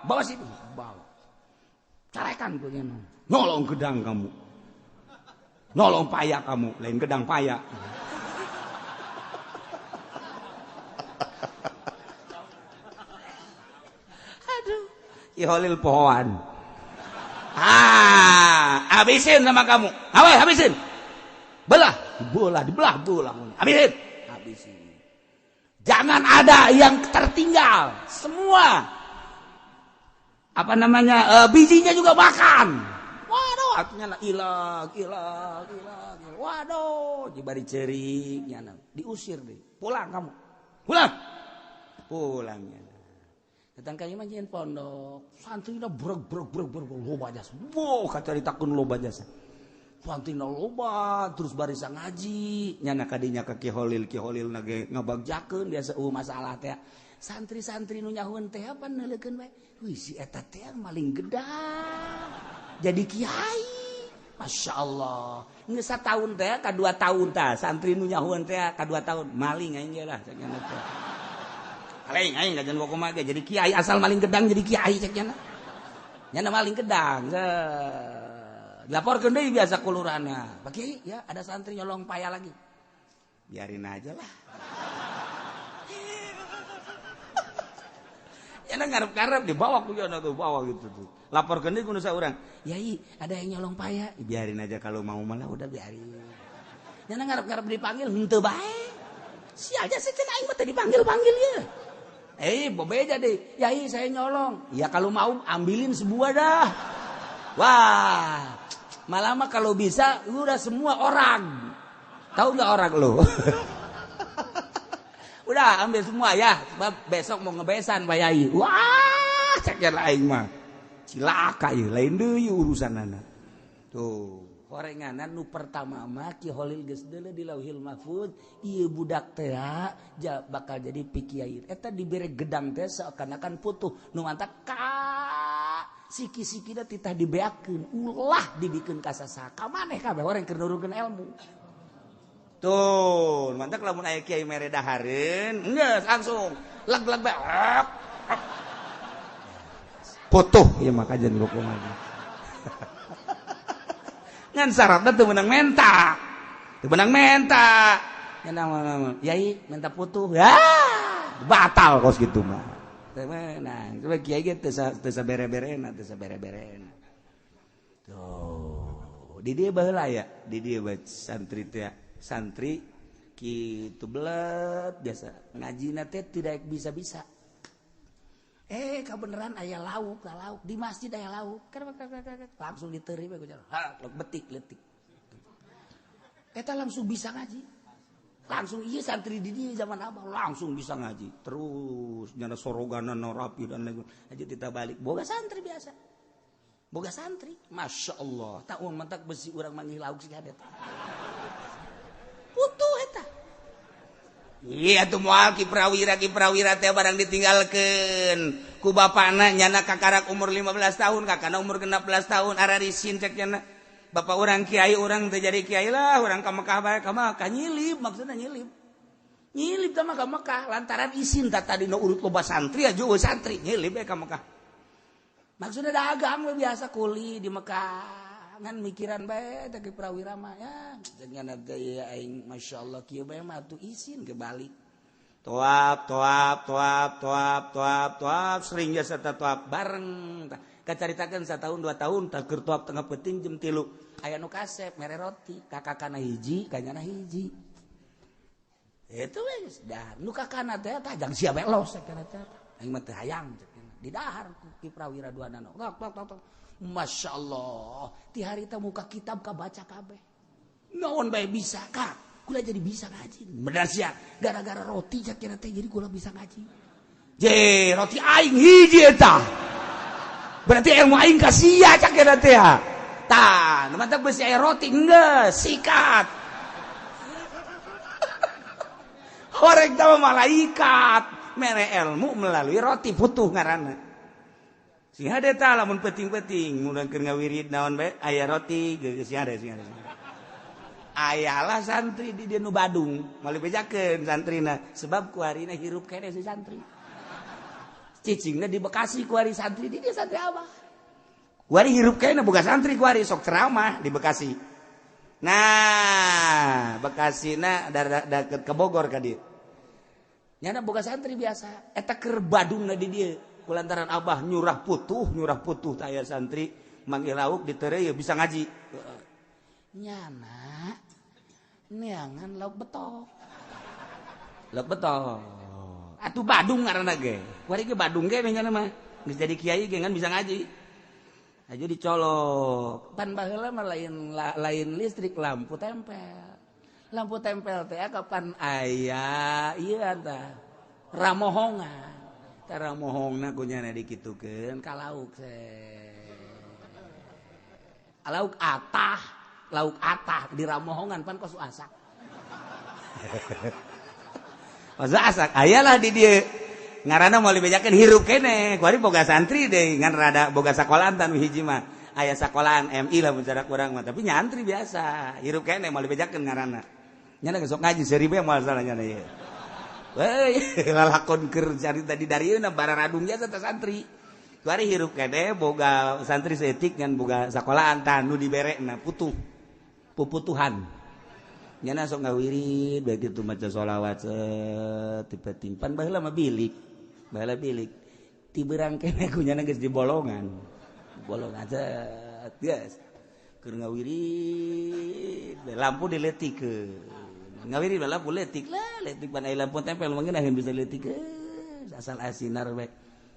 bawa sini, bawa. Carekan gue nolong gedang kamu, nolong paya kamu, lain gedang paya. Aduh, Ki Holil pohoan. Habisin sama kamu, habisin. Dibelah, habisin. Jangan ada yang tertinggal. Semua bijinya juga makan. Waduh, artinya ilag. Waduh, dibari cerik nya diusir deh. Pulang kamu. Pulangnya. Datang ka ieu mah nyeun pondok. Santrina breg loba jasa. Wow, kacaritakeun loba jasa. Santrina loba terus barisa ngaji nyana kadinya ka Ki Holil nage ngabagjakeun biasa masalah teh santri-santri nu nyahoeun teh apa neuleukeun bae wih si eta teh maling gedang jadi kiai masyaallah geus sataun teh ka 2 tahun tah santri nu nyahoeun teh ka 2 tahun maling aing ge lah cek nya teh aing ngajan kumaha ge jadi kiai asal maling gedang jadi kiai cek nya maling gedang laporkan deh biasa kelurahannya. Pak Kiai, ya ada santri nyolong paya lagi. Biarin aja lah. Ya ngarep-ngarep dibawa ku jono tuh, bawa gitu tuh. Laporkan deh kudu saurang. Yai, ada yang nyolong paya. Biarin aja kalau mau malah udah biarin. Ya ngarep-ngarep dipanggil henteu bae. Si aja sih cek aing mah teh dipanggil-panggil ya. Bebeja deh. Yai, saya nyolong. Ya kalau mau ambilin sebuah dah. Wah. Malah mah kalau bisa udah semua orang. Tahu nggak orang lo? Udah ambil semua ya. Sebab besok mau ngebesan Pak Yai. Wah, ceknya lain mah. Cilaka ya, lain deui urusanana. Tuh, horenganan nu pertama mah Ki Holil geus deuleu di Lauhil Mahfuz, ieu budak teh bakal jadi pikiai. Eta dibere gedang teh seakan-akan putuh. Nu mantap siki-sikina titah dibeakeun ulah dibikeun ka sasaka maneh kabeh orang keur nurunkeun ilmu tuh mantap lamun aya kiai mere dahareun geus langsung leg-leg bae putuh ieu mah kajen rukun lagi ngan syaratna teu meunang menta yai menta putuh ya batal kos kitu mah. Nah, coba kiai gitu teu sabere-berena. Tuh, di dieu baheula ya, di dieu santri teh santri kitu belet biasa ngajina teh tidak bisa-bisa. Kabeneran aya lauk di masjid aya lauk. Langsung diteri bae ku jalan. Betik letik. Eta langsung bisa ngaji. Langsung iya santri di dia zaman abah langsung bisa ngaji terus nyana soroganan rapi dan lain aja kita balik boga santri biasa boga santri masya Allah tahu mantak besi orang manggil lauk sih ada putuh eta iya tuh moal kiprawira teh barang ditinggalkeun ku bapana nyana kakarak umur 15 tahun kakana umur 16 tahun ararisin cek nyana bapak orang kiai orang terjadi kiai lah orang ke Mekah bae ka Mekah nyilip maksudnya nyilip ka Mekah lantaran isin tadi no urut loba santri aja santri nyilip ka Mekah maksudnya dagang biasa kuli di Mekah ngan mikiran bae teh prawira mah ya dengan teh aing masyaallah kieu bae mah tuh isin kebalik toap sering jasa toap bareng kacaritakeun 1 tahun 2 tahun tak keur toap tengah peuting jam 3 aya nu kasep mere roti kakakana hiji kanyana hiji itu geus dah nu kakana teh tajang sia melos sakana teh aing mah teu hayang di dahar ki prawira duanana tok masyaallah ti harita muka kitab kabaca kabeh naon bae bisa kak kula jadi bisa ngaji bener sia gara-gara roti sakira teh jadi kula bisa ngaji je roti aing hiji eta berarti ilmu aing ka sia sakira teh tah nu mah teh beusi aya roti geus sikat horeg teh malaikat mere ilmu melalui roti putuh ngaranna sing hade tah lamun penting-penting mudah keur ngawirid naon bae aya roti geus sing hade ayalah santri di nu Badung malih bejakeun santrina sebab kuarina hirup kene si santri cicingna di Bekasi kuari santri di dia santri apa kuari hirup kene boga santri kuari sok ceramah di Bekasi nah Bekasina deket ke Bogor ka dieu nyana boga santri biasa eta keur Badungna di dieu kulantaran abah nyurah putuh teh aya santri manggil lauk ditereu ya bisa ngaji nyana neangan lauk betok atuh Badung ngaranna ge kuari ge Badung ge nyana mah geus jadi kiai ge ngan bisa ngaji aja dicolok pan baheula mah lain listrik lampu tempel teh kapan aya ieu tah ramohongan teh ramohongna kunyana dikitukeun ka lauk lauk atah di ramohongan pan kosu asak kosu asak ayalah di dieu ngaranna moal dibejakeun hirup kene kuari boga santri deui ngan rada boga sakolahan tan hiji mah aya sakolahan MI lah bicara kurang mah tapi nyantri biasa hirup kene moal dibejakeun ngaranna nyana geus sok ngaji seribu moal salah nyana ieu lalakon keur carita di darieuna bararadung jasa teh santri kuari hirup kene boga santri seetik ngan boga sakolahan tah nu diberekna puputuhan nyana sok ngawirid bae kitu maca sholawat tipe timpan baheula mah bilik ti beurang kene ku nyana geus di bolongan geus keur ngawirid lampu diletikeun ngawirid lampu letik pan aya lampu tempel mangga naheun bisa letikeun asal asinar bae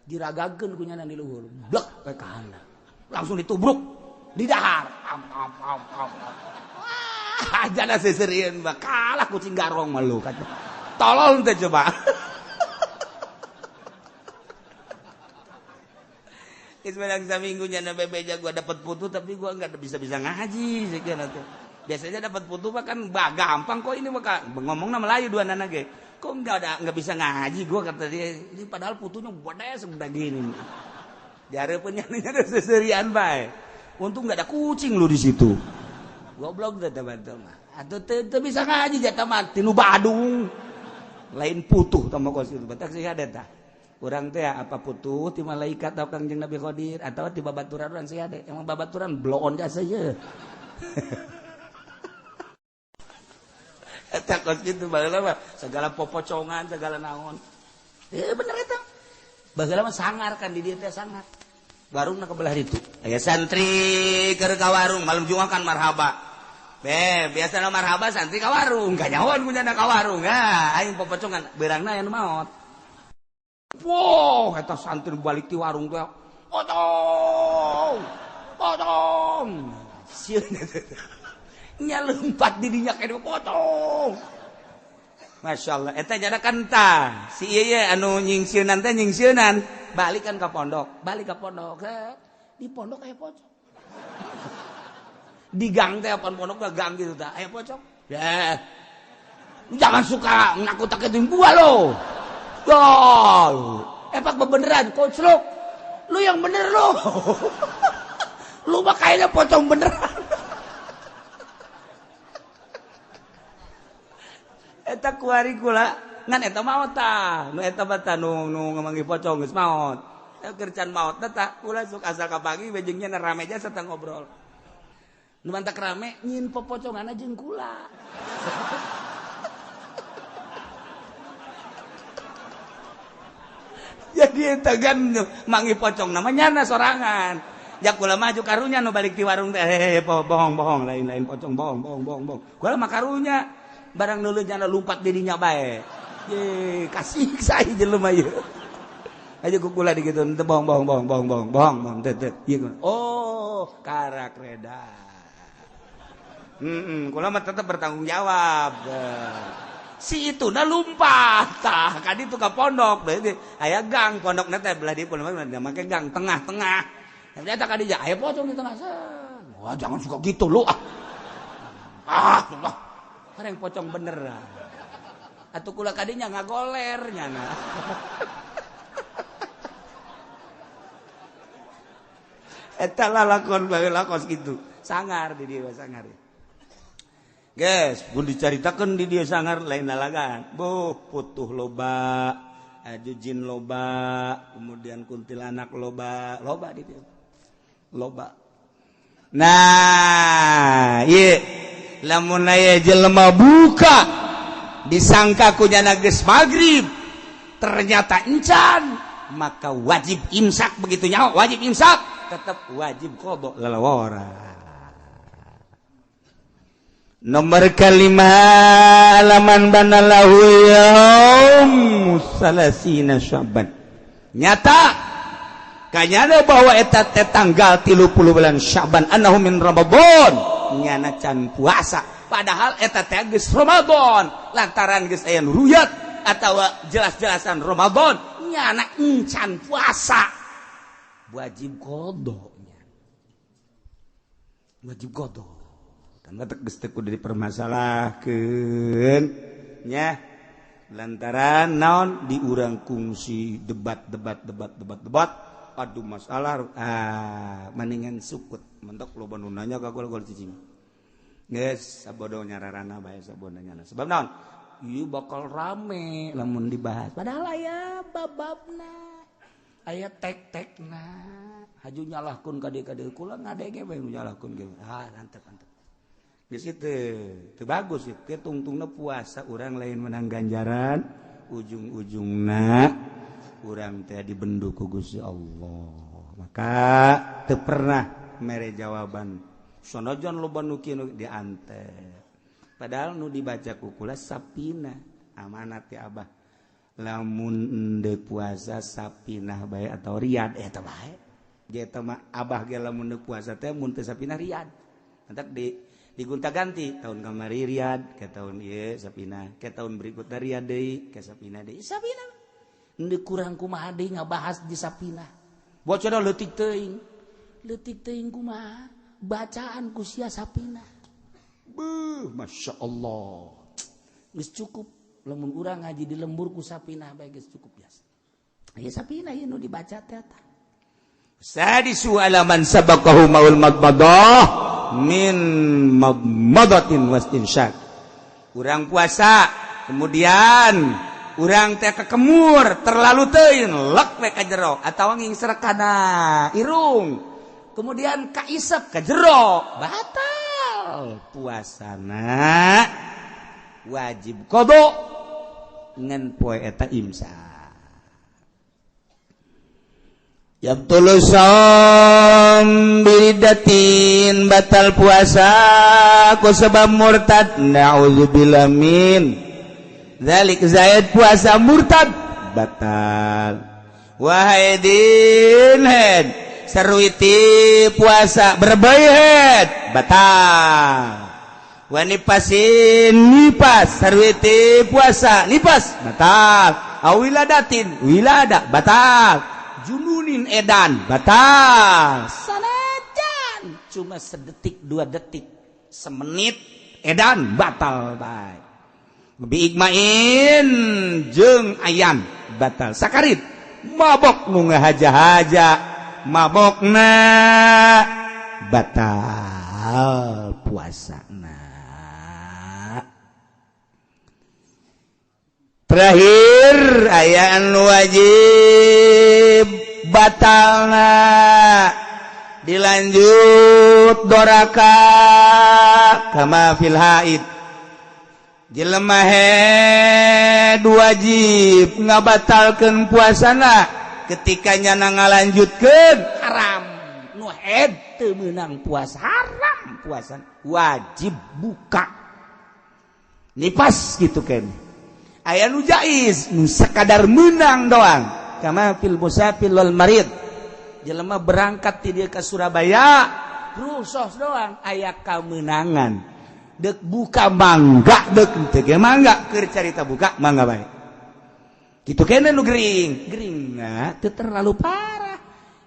diragakeun ku nyana di luhur blek ka kana langsung ditubruk di dahar ajana seserian mah kalah kucing garong mah lu kata tolol teh coba Ismail saminggu nyana bebeja gua dapat putu tapi gua enggak bisa ngaji sekian teh biasanya dapat putu mah kan gampang kok ini mah ngomongna Melayu dua nana ge kok enggak bisa ngaji gua kata dia ini padahal putunya gede segede gini diareupeun nyana seserian bae untung enggak ada kucing lu di situ goblok teh betul mah atuh teu bisa ngaji jata mah tinu Badung lain putuh tah mah kos kitu batak sih ada tah urang teh apa putuh ti malaikat atau Kangjeng Nabi Qadir atau ti babaturan urang sih ada emang babaturan bloon jasa ye eta kos kitu baheula mah segala popocongan segala naon bener eta baheula mah sangar kan di dieu teh sangar warungna kebelah ditu aya santri keur ka warung malam Jumat kan marhaba biasa marhaba santri ka warung ganyawan punya ka warung aing popocongan beurangna aya nu maot wow eta santri balik ti warung teh potong sieun nya leumpad di dinya kene potong masyaallah eta nya kanta si ieu anu nyingsieunan teh nyingsieunan balik ka pondok di pondok aya pocong di gang teh pan pondok gang gitu tah aya pocong ya jangan suka nakut-nakutin gua lo epak beneran koclok lu yang bener lo lu mah kayaknya pocong beneran eta kuari kula ngan eta maot tah nu eta bata nu ngamanggih pocong geus maot keur can maot tah kula sok asal kapagi bejengnya rame aja serta ngobrol nu mantak rame nyin popoconganna jeung kula Jadi tegan mangi pocong namanya na sorangan. Jak kula maju karunya nu balik di warung teh bohong lain pocong bohong. Kula mah karunya barang nuleun nya lumpat di dinya bae. Ye kasih sae jelema ieu. Aja kukula dikitu teu bohong teh. Oh, karak reda. Kula mah tetep bertanggung jawab. Si itu na lumpat tah ka ditu ka pondok deui aya gang pondok na teh belah di pondok make gang tengah-tengah ternyata ka dieu aya pocong di tengah sana. Wah jangan suka gitu lu Allah kareng pocong beneran atuh kula ka dinya ngagoler nyana eta lakon kitu sangar di dieu sangar. Guys, pun diceritakan di dia sangar lain nalagan. Putuh loba, jujin loba, kemudian kuntilanak loba di dia. Loba. Nah, iya. Lamun aya jelema buka disangka ku nya geus magrib, ternyata encan, maka wajib imsak begitu nyawa, wajib imsak, tetap wajib qada lalawara. Nomor kelima alaman banalahu yaum salasina Sya'ban. Nyata kanyana bahwa eta teh tanggal 30 bulan Sya'ban annahu min Ramadan nyana can puasa padahal eta teh geus Ramadan lantaran geus aya ruyat atawa jelas-jelasan Ramadan nyana encan puasa wajib qada geus teu kudu dipermasalahkeun nya lantaran naon di urang kungsi debat adu masalah mendingan sukut mentok loba nu nanya ka gol cicing geus sabodo nyararana bae sabodanya sebab naon ieu bakal rame lamun dibahas padahal aya bababna aya tek-tekna haju nyalahkeun ka dieu kula ngadege bae nyalahkeun ge antep geus teu bagus ieu tungtungna puasa urang lain menang ganjaran ujung-ujungna urang teh dibenduk ku Gusti Allah maka teu pernah mere jawaban sonojon loba nu kieu diantep padahal nu dibaca ku kula sapina amanat ti Abah lamun ende puasa sapinah bae atau riyad eta bae eta mah Abah ge lamun ende puasa teh mun teu sapinah riyad entek digunta-ganti tahun kamari riyad ke tahun ieu sapinah ke tahun berikutna riyad deui ke sapinah deui sapinah endeu kurang kumaha deui ngabahas di sapinah bocor leutik teuing kumaha bacaan ku sia sapinah masyaallah geus cukup lamun urang ngaji di lembur ku sapinah bae geus cukup biasa aya sapinah ieu nu dibaca teh sadisu alaman sabaqahu maul madmadah min madmadatin wastinsyak urang puasa kemudian urang teh kekemur terlalu teuing lek we ka jero atawa ngingsrek kana irung kemudian kaisep ka jero batal puasana wajib qada ngan poe eta imsak yabtulu saum biridatin batal puasa ku sebab murtad naudzubillah min dzalik zaid puasa murtad batal wahidin head saruiti puasa berbayat batal wanipasin nipas saruiti puasa nipas batal awiladatin wilada batal jununin edan batal sanajan cuma sedetik 2 detik semenit edan batal bae bi igmain jeung ayan batal sakarit mabok nu ngahaja-haja mabokna batal puasana terakhir aya anu wajib batalna dilanjut doraka kama fil haid jelema wajib ngabatalkeun puasana ketika nyana ngalanjutkeun haram nu teu meunang puasa haram puasa wajib buka nipas gitu kan aya nu jaiz nu sakadar meunang doang kama fil musafir wal marid jelema berangkat ti dieu ka Surabaya rusos doang aya kameunangan dek buka mangga dek teu ge mangga keur carita buka mangga bae kitu kene nu geringna teu terlalu parah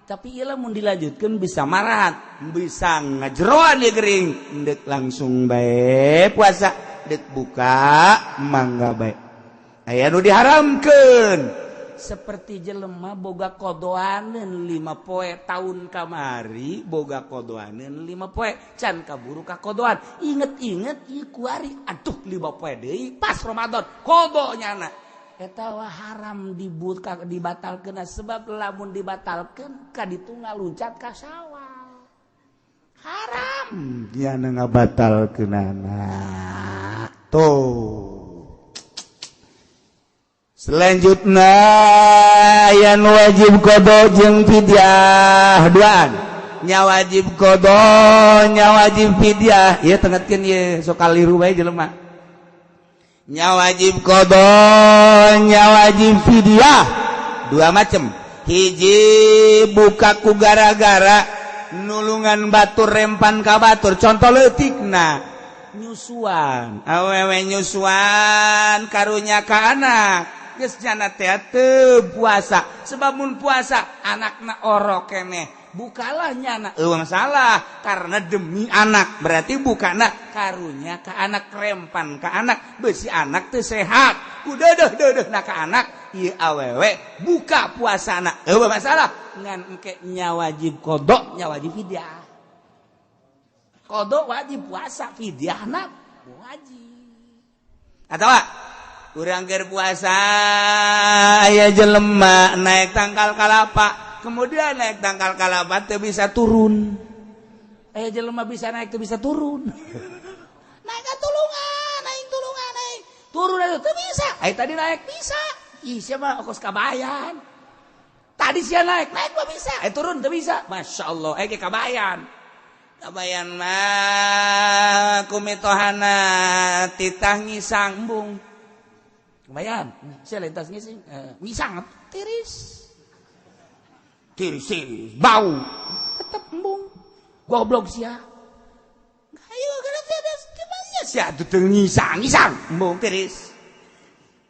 tapi ieu lamun dilanjutkeun bisa marat bisa ngajeroan ieu gering dek langsung bae puasa dek buka mangga bae aya nu diharamkeun seperti jelema boga kodoaneun 5 poe tahun kamari boga kodoaneun 5 poe can kaburu ka kodoan inget-inget ieu kuari aduh 5 poe deui pas Ramadan kodonyana eta wah haram dibatalkeun sebab lamun dibatalkeun ka ditu ngaluncat ka Syawal haram nya ngabatalkeunana tuh. Selanjutnya yang wajib qada jeung fidyah duaan nya wajib qada nya wajib fidyah ieu tengetkeun ieu sok kaliru bae jelema nya wajib qada nya wajib fidyah dua macam hiji buka ku gara-gara nulungan batur rempan ka batur contoh leutikna nyusuan awewe nyusuan karunya ka anak geus jana teh teu puasa sebab mun puasa anakna orok keneh bukalah nyana masalah karena demi anak berarti bukana karunya ka anak rempan ka anak beusi anak teu sehat udah na ka anak ieu awewe buka puasana masalah ngan engke nya wajib qada nya wajib fidyah qada wajib puasa fidyahna wajib atawa urang keur puasa aya jelema naik tangkal kalapa kemudian naik tangkal kalapa teu bisa turun aya jelema bisa naik teu bisa turun naik tulungan naik turun teu bisa aya tadi naik bisa ih sia mah ongkos kabayan tadi sia naik mah bisa aya turun teu bisa masyaallah aya ge kabayan mah kumitohana titah ngisang embung kebayang, saya lintas ngisang tiris, bau, tetap embung, goblok sia, ayo karena tiada gimana sia tuh ngisang, embung tiris,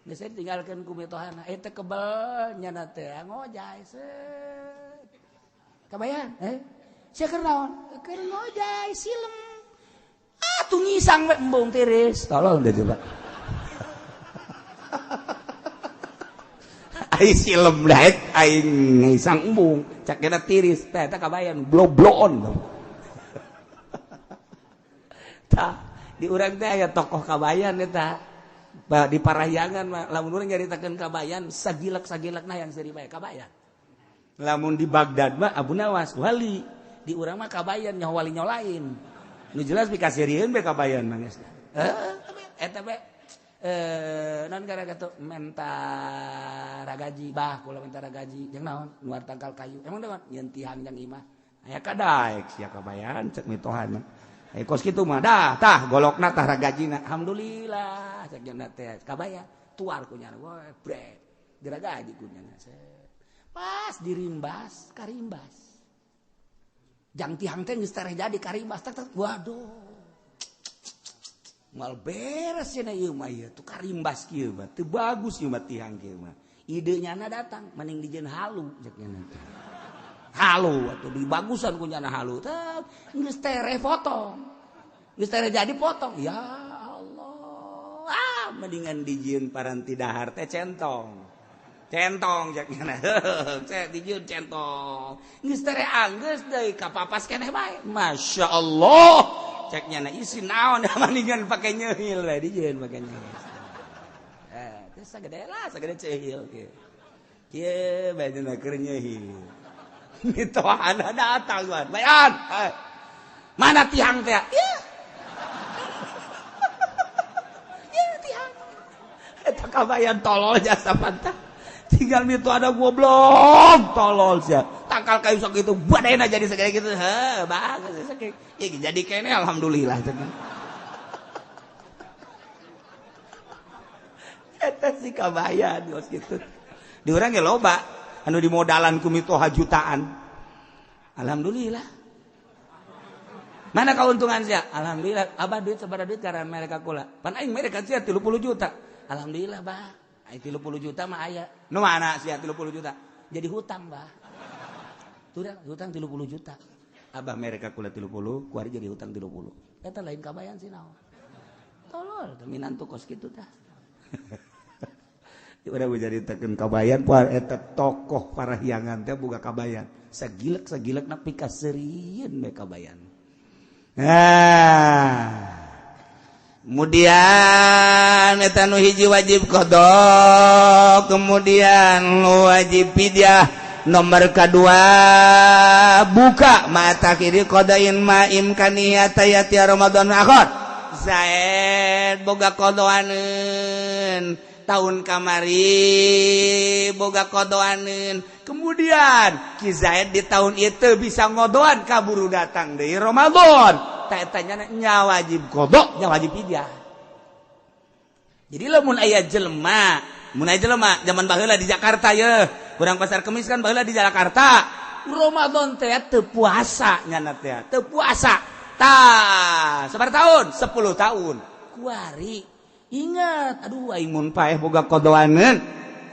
nggak saya tinggalkan kumitohana, itu kebal nyana teh ngojay set, kebayang, saya kenaon, ngojay silem, tuh ngisang embung tiris, tolong deh coba. Aing silem daek aing ngisang embung cak kena tiris teh eta kabayan bloblon tah di urang teh aya tokoh kabayan eta di Parahyangan mah lamun urang nyaritakeun kabayan sagilak-sagilakna yang seri bae kabayan lamun di Baghdad mah Abu Nawas wali di urang mah kabayan nyaho wali nyolain nu jelas pikasirieun bae kabayan mah geus eta bae non gara gato mentara gaji bah kula mentara gaji jeung naon nuar tangkal kayu emang naon nyeun tihang jeung imah aya kadaek sia kabayan cek mitohan kos kitu mah dah tah golokna tah ragajina alhamdulillah cek nya teh kabayan tuar kunyana we brek gara gaji kunyana pas dirimbas karimbas jang tihang teh geus tareh jadi karimbas tak waduh mal beres cenah ieu mah ieu tuh karimbas kieu mah teu bagus ieu mah tihang kieu mah idenya na datang mending dijieun halu cek nya teh halu atuh dibagusan ku nyana halu teh geus tere potong geus tere jadi potong ya Allah mendingan dijieun paranti dahar teh centong cek nya cek dijieun centong geus tere anggeus deui kapapas keneh bae masyaallah ceknya na isi naon mendingan pakai nyeuhil lah dijieun pakai nyeuhil teh sagede lah sagede ceuhil kieu bae keur nyeuhil mitohana datang wan bayan mana tihang teh kabayan tolol jasa pantah. Tinggal itu ada goblok tolol sia. Tangkal kayu sok itu badena jadi segede gitu. Heh, bagus sakit. Ya jadi kene alhamdulillah cenah. Eta si kabayan geus kitu. Di urang ge loba anu dimodalan ku mitoha jutaan. Alhamdulillah. Mana keuntungan sia? Alhamdulillah. Abah duit sabaraha duit karena mereka kula. Pan aing mereka sia 30 juta. Alhamdulillah, Bah. Ai 30 juta mah aya. Nu mana sia 30 juta? Jadi hutang, Bah. Turang hutang 30 juta. Abah mereka kula 30, kuari jadi hutang 30. Eta lain kabayan sih naon. Tolol, minantu kos kitu tah. Udah jadi tekan kabayan puar eta tokoh parahyangan teh boga kabayan sagilek na pikaseureun we kabayan. Nah kemudian eta nu hiji wajib qada, kemudian wajib fidyah, nomor kedua buka mata kiri qadain ma imkaniyata yati Ramadan akhir Zaid boga qadaaneun tahun kamari boga kodoaneun, kemudian Ki Zaid di tahun itu bisa ngodoan kaburu datang deui Ramadan ta eta nya wajib qada nya wajib fidyah. Jadi lamun aya jelema zaman baheula di Jakarta ye urang pasar Kemis kan baheula di Jakarta Ramadan teh teu puasa nya teh teu puasa tah sabar tahun 10 tahun kuari. Ingat, aduh aing mun paeh boga kodoaneun.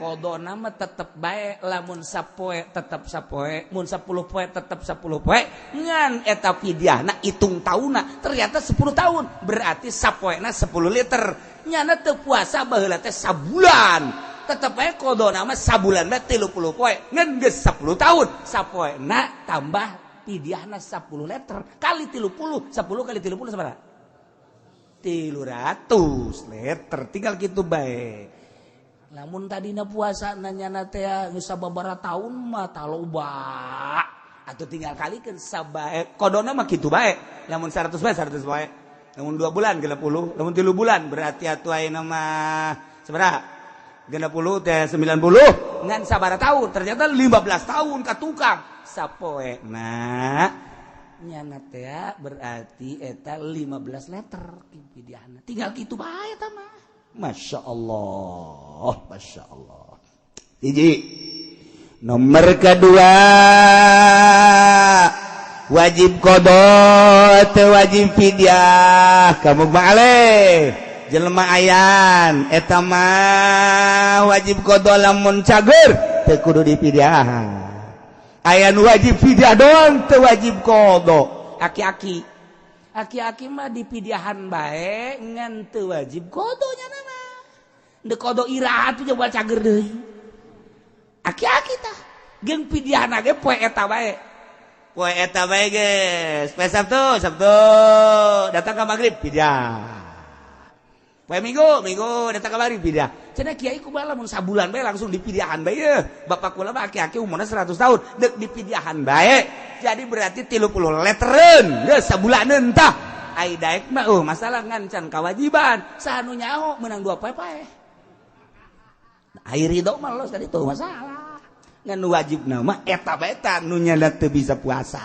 Kodona mah tetep bae lamun sapoe tetep sapoe, mun 10 poe tetep 10 poe. Ngan eta fidyahna hitung taunna ternyata 10 tahun. Berarti sapoena 10 liter. Nyana teu puasa baheula teh sabulan. Tetep bae kodona mah sabulan mah 30 poe. Ngan geus 10 tahun. Sapoena tambah fidyahna 10 liter kali 30. 10 kali 30 sabaraha? 300 liter tinggal gitu baik. Lamun tadina puasa nanya teh geus sababaraha taun mah taloba atuh tinggal kalikeun sabae kodona mah kitu bae. Lamun 100 bae 100 bae. Lamun 2 bulan 30, lamun 3 bulan berarti atuh ayeuna mah sabaraha? 60 teh 90 ngan sabaraha taun? Ternyata 15 tahun ka tukang sapoena. Nyana teh berarti eta 15 liter fidyahna. Tinggal kitu bae eta mah. Masyaallah, masyaallah. Hiji. Nomor kedua wajib qada teu wajib fidyah. Kamu baaleh jelema ayan eta mah wajib qada lamun cager teu kudu dipidyahan. Aya nu wajib fidyah doang teu wajib qada. Aki-aki mah dipidyahan bae ngan teu wajib qada nya mah. Deuk qada iraha teh coba cager deui. Aki-aki tah geung fidyahna ge poe eta bae. Poe eta bae geus. Poe Sabtu datang ka magrib fidyah. Poe Minggu datang ka magrib fidyah. Cenah kiai kumaha lamun sabulan bae langsung dipidyahan bae ye. Bapak kula mah aki-aki umurna 100 tahun deuk dipidyahan bae. Jadi berarti 30 letereun geus sabulaneun tah. Ai daek mah masalah ngan can kawajiban. Sanu nyaho meunang 2 poe paeh. Ai ridho mah los tadi tuh masalah. Ngan wajibna mah eta bae tah nu nya teu bisa puasa.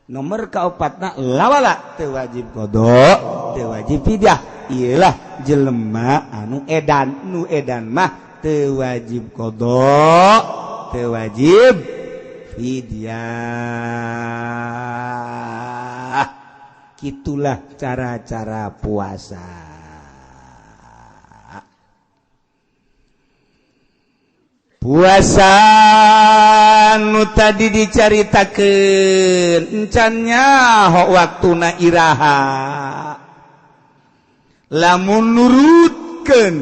Nomor kaopatna lawala teu wajib qada, teu wajib fidyah. Ialah jelema anu edan, nu edan mah teu wajib qada, teu wajib fidyah. Kitulah cara-cara puasa. Puasa nu tadi dicaritakeun encannya hok waktuna iraha. Lamun nurutkeun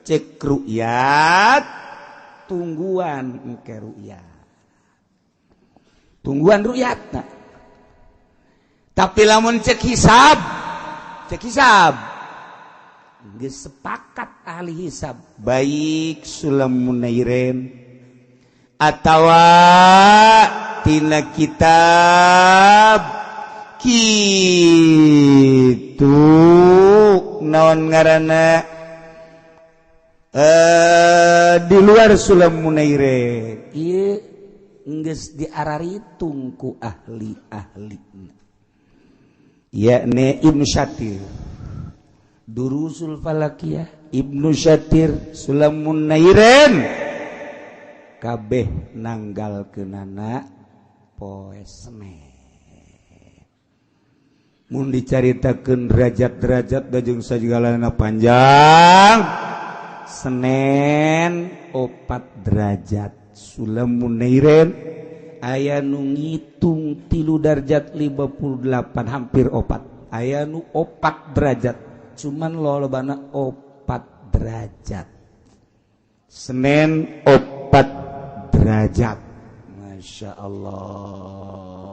cek ru'yat tungguan engke ru'yat. Tungguan ru'yatna. Tapi lamun cek hisab geus sepakat ahli hisab baik Sulamun Nairin atawa tina kitab kitu naon ngaranna di luar Sulam Munairen ieu geus diararitungku ahli-ahli yakni Ibnu Syatir Durusul Falakiyah Ibnu Syatir Sulam Munairen kabeh nanggalkeunana poe Senen mun dicaritakeun derajat-derajat da jeung sajigalana panjang Senen 4 derajat Sulam Munairen aya nu ngitung 3 derajat 58 hampir 4 aya nu 4 derajat cuman lolobana 4 derajat Senen 4 derajat Masya Allah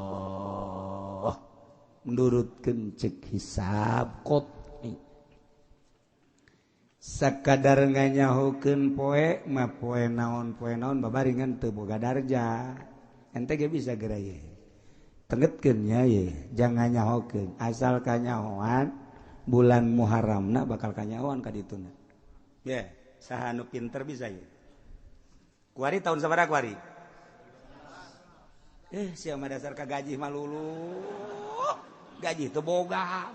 menurutkeun cek hisab qot'i sakadar nganyahokeun poe mah poe naon babaringan teu boga darja ente ge bisa geura ye tengetkeun nya ye jangan nyahokeun asal kanyahoan bulan Muharramna bakal kanyahoan ka dituna ye saha nu pinter bisa ye kuari tahun sabaraha kuari sia mah dasar ka gaji mah lulu gaji teu boga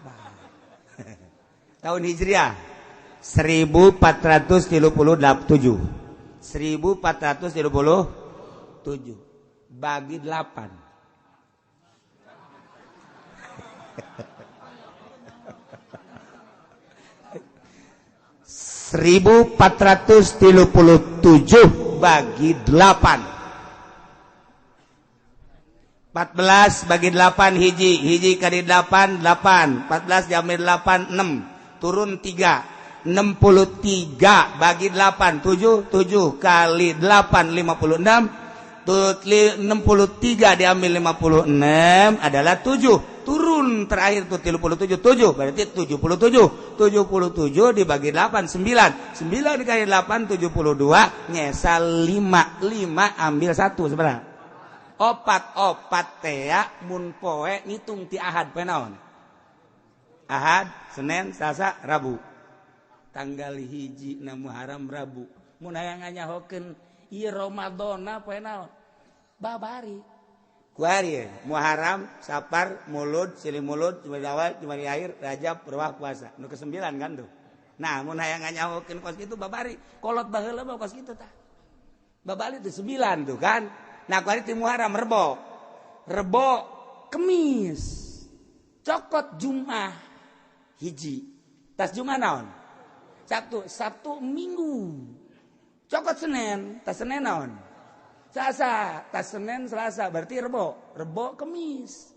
tahun Hijriah 1437 bagi 8 1437 bagi 8 14 bagi 8 hiji kali 8 14 diambil 8 6 turun 3 63 bagi 8 7 kali 8 56 63 diambil 56 adalah 7 turun terakhir tuh 37 berarti 77 dibagi 8 9 dikali 8 72 nyesal 5 ambil 1 sebenarnya opat tea mun poe ngitung ti Ahad poe naon Ahad Senin Selasa Rabu tanggal hiji na Muharram Rabu mun aya nganyahokeun ieu Ramadana poe naon babari kuari Muharram Safar Mulud Silih Mulud Jumadil Awal Jumadil Akhir Rajab Rewah Puasa nu ke-9 kan tuh nah mun aya nganyahokeun kos kitu babari kolot baheula mah kos kitu tah babari teh 9 tuh kan nah kuari ti Muharram Rebo Kemis cokot Jumat hiji tas Jumat naon Sabtu Minggu cokot Senin tas Senin naon Selasa tas Senin Selasa berarti Rebo Kemis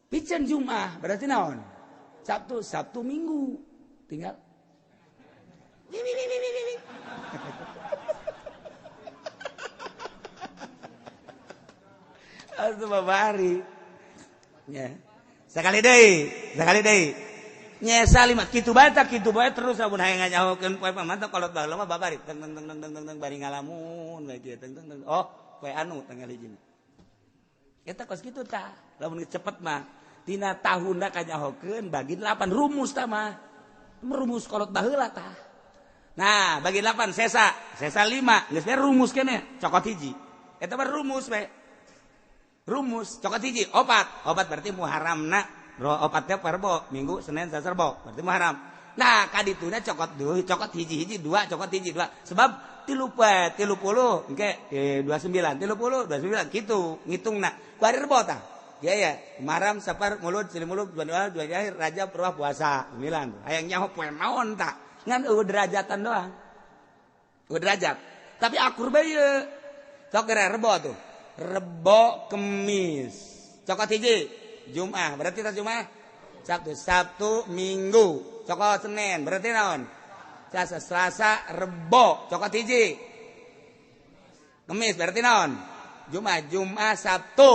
piceun Jumat berarti naon Sabtu Minggu tinggal atuh babari nya sakali deui nyesa 5 kitu bae terus sabun hayang nganyahokeun poe pamantau kolot baheula mah babari teng bari ngalamun bae kieu teng oh poe anu tanggal hiji eta kos kitu tah lamun cepet mah tina tahunna kanyahokeun bagi 8 rumus tah mah rumus kolot baheula tah nah bagi 8 sesa 5 geus bae rumus keneh cokot hiji eta mah rumus bae rumus cokot hiji opat berarti Muharramna opatnya Rebo Minggu Senin Selasa Rebo berarti Muharram nah kadituna cokot hiji 2 cokot hiji 2 sebab 30 engke 29 gitu ngitungna kuari Rebo tah ya Muharram Safar Mulud Silih Mulud Jumadil Akhir Rajab Rewah Puasa 9 hayang nyaho poe naon tah ngan derajatan doang derajat tapi akur bae ieu sok Rebo tuh Rebo Kemis cokot hiji Jumat berarti tas Jumat Sabtu Minggu cokot Senin berarti naon Selasa Rebo cokot hiji Kemis berarti naon Jumat Sabtu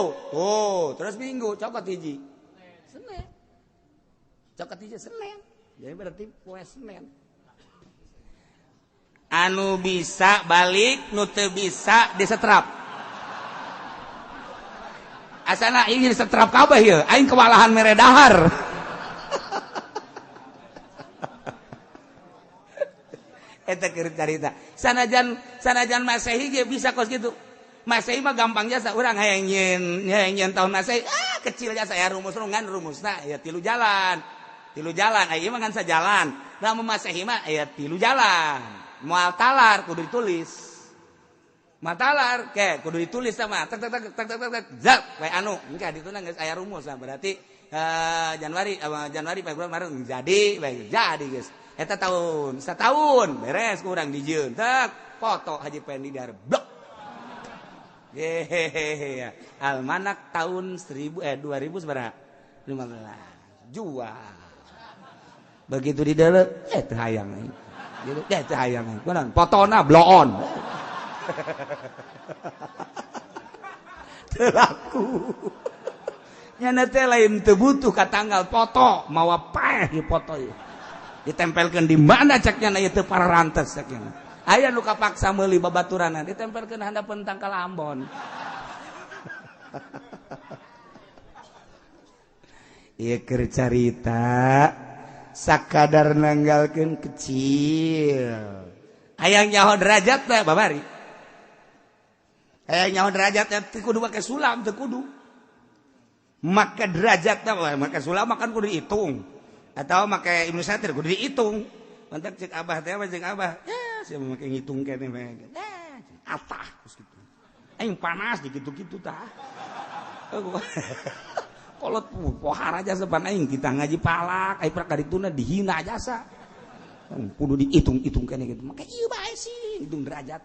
terus Minggu cokot hiji Senin cokot hiji Senin jadi berarti poe Senin anu bisa balik nu teu bisa disetrap asana ingin setrap kabeh ya aing kewalahan mere dahar eta keur carita sanajan Masehi ge bisa kos gitu. Masehi mah gampang jasa urang hayang nyen tahun Masehi kecil jasa aya rumusna aya 3 jalan aya mah kan sajalan. Lamun Masehi mah aya 3 jalan. Moal talar kudu ditulis. Matalar ke kudu ditulis sama tak zat we anu engke dituna geus aya rumus lah berarti Januari Februari Maret jadi geus eta tahun satahun beres kurang dijieun tek foto Haji Pendi dar blok hehehe almanak tahun 2000 sabaraha 15 jual begitu di dalam teu hayang gitu teu hayang kunaon fotona bloon terlaku nyana teh lain teu butuh ka tanggal foto mawa paeh di foto ieu ditempelkeun di mana ceknya ieu teu pararantes ceknya aya nu kapaksa meuli babaturanna ditempelkeun handapeun tangkal Ambon ieu keur carita sakadar nanggalkeun kecil hayang nyaho derajat teh babari hayang nyaho derajat teh kudu make sulam teu kudu make derajat teh make sulam makan kudu dihitung atau make Ibnu Satir kudu dihitung mantak cek abah teh cek abah ya sia make ngitung keneh mah atah geus kitu aing panas di kitu-kitu tah kolot pohar aja sepan aing kita ngaji palak ai prakar dituna dihina jasa kudu dihitung-hitung keneh gitu make ieu bae sih hitung derajat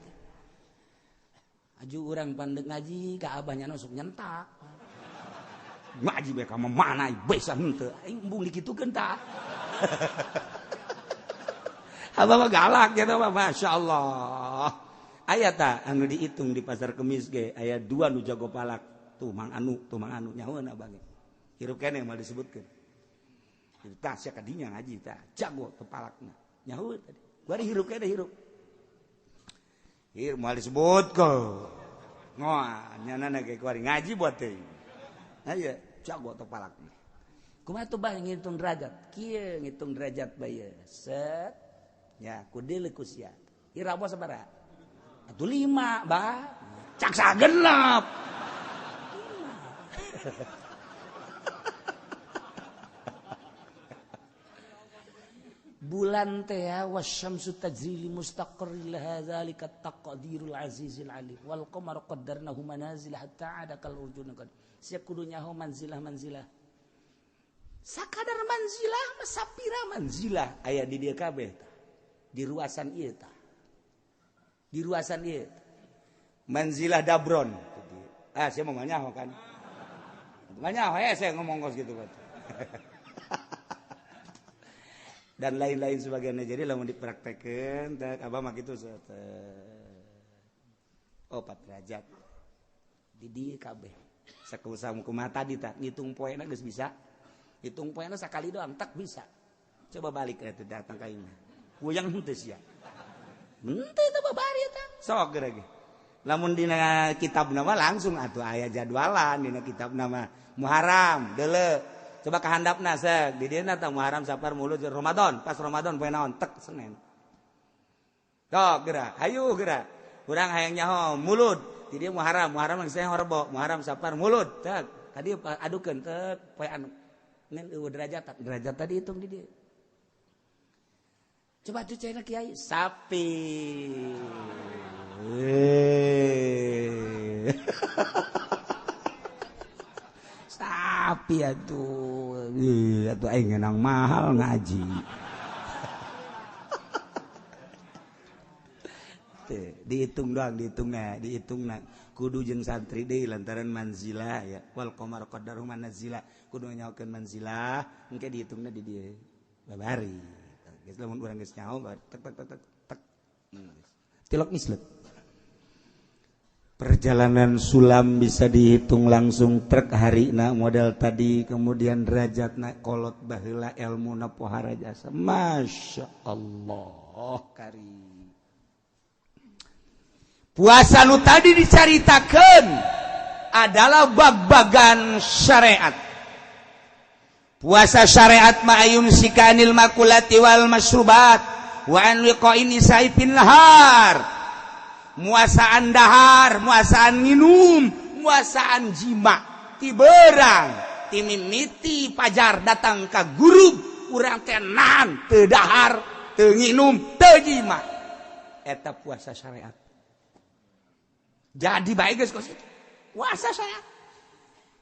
aju urang pandeg ngaji ka abahnya sok nyentak ngaji bae ka mana bisa henteu aing embung dikitukeun tah abah mah galak ya mah masyaallah aya tah anu dihitung di pasar Kemis ge aya 2 nu jago palak tuh mang anu nyahoeun abah ge hirup keneh mah disebutkeun tah sia kadinya ngaji tah jago teu palakna nyahoeun tadi bari hirup keneh hirup moal disebut ko ngoa nyanana ge kuari ngaji buat teh aya jago teu palakna kumaha tuh bah ngitung derajat kieu ngitung derajat bae set ya kudeuleu ku sia irabo sabaraha atuh 5 bah cak sagenep bulan teh wasyamsu tajri li mustaqarril hadzalika taqdirul azizil alim wal qamara qaddarnahu manazil hatta ada kal urjun qad sia kudu nyaho manzilah sakadar manzilah sapira manzilah aya di dieu kabeh di ruasan ieu tah di ruasan ieu manzilah dabron sia mau nyaho kan nyaho saya ngomong kos gitu kan dan lain-lain sebagainya jadi lamun dipraktekeun teh abah mah kitu 4 derajat di dieu kabeh sakumaha kumaha tadi tah ngitung poena geus bisa hitung poena sakali doang tak bisa coba balik eta datang ka imah kuyang henteu sia henteu teh babari eta sok geura ge lamun dina kitabna mah langsung atuh aya jadwalan dina kitabna mah Muharram deuleu coba kahandapna seg di dieu tah Muharram Safar Mulud Ramadan pas Ramadan poe naon tek Senin sok geura hayu geura urang hayang nyaho Mulud di dieu Muharram geus Rebo Muharram Safar Mulud tek tadi adukeun tek poe anu nen eueuh derajat tadi hitung di dieu coba tuh cenah kiai sapi sapi atuh aing ngeunang mahal ngaji dihitung doang dihitungna kudu jeung santri deui lantaran manzilah ya wal qamar qaddaru manazila kudu nyahokeun manzilah engke dihitungna di dieu babari geus lamun urang geus nyaho tek tilok mislet perjalanan sulam bisa dihitung langsung trek harina model tadi kemudian derajatna kolot baheula ilmuna pohara jasa masya Allah karim puasa nu tadi dicaritakeun adalah bab-bagan syariat puasa syariat ma'ayum sikanil makulati wal masyrubat wa an liqa'in nisa'i fin nahar. Muasaan dahar, muasaan minum, muasaan jima ti beurang, ti mimiti pajar datang ka guru urang teh nahan teu dahar, teu nginum, teu jima. Eta puasa syariat. Jadi bae geus kos itu. Puasa syariat.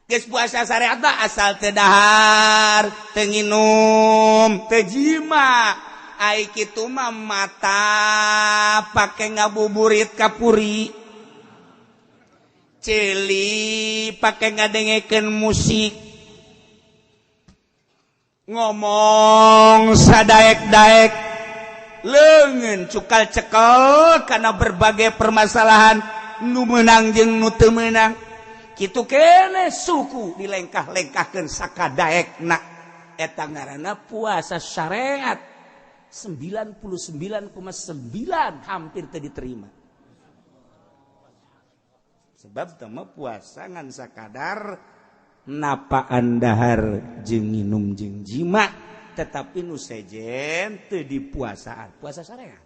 Geus puasa syariat mah asal teu dahar, teu nginum, teu jima. Ai kitu mah mata pake ngabuburit kapuri. Celi pake ngadengekeun musik. Ngomong sadaek-daek. Leungeun cukal cekel kana berbagai permasalahan nu meunang jeung nu teu meunang. Kitu keneh suku dilengkah-lengkahkeun sakadaekna. Eta ngaranna puasa syariat. 99,9 hampir teu diterima. Sebab tama puasa ngan sakadar napaan dahar jeung nginum jeung jima, tetapi nu sejen teu dipuasaan. Puasa syariat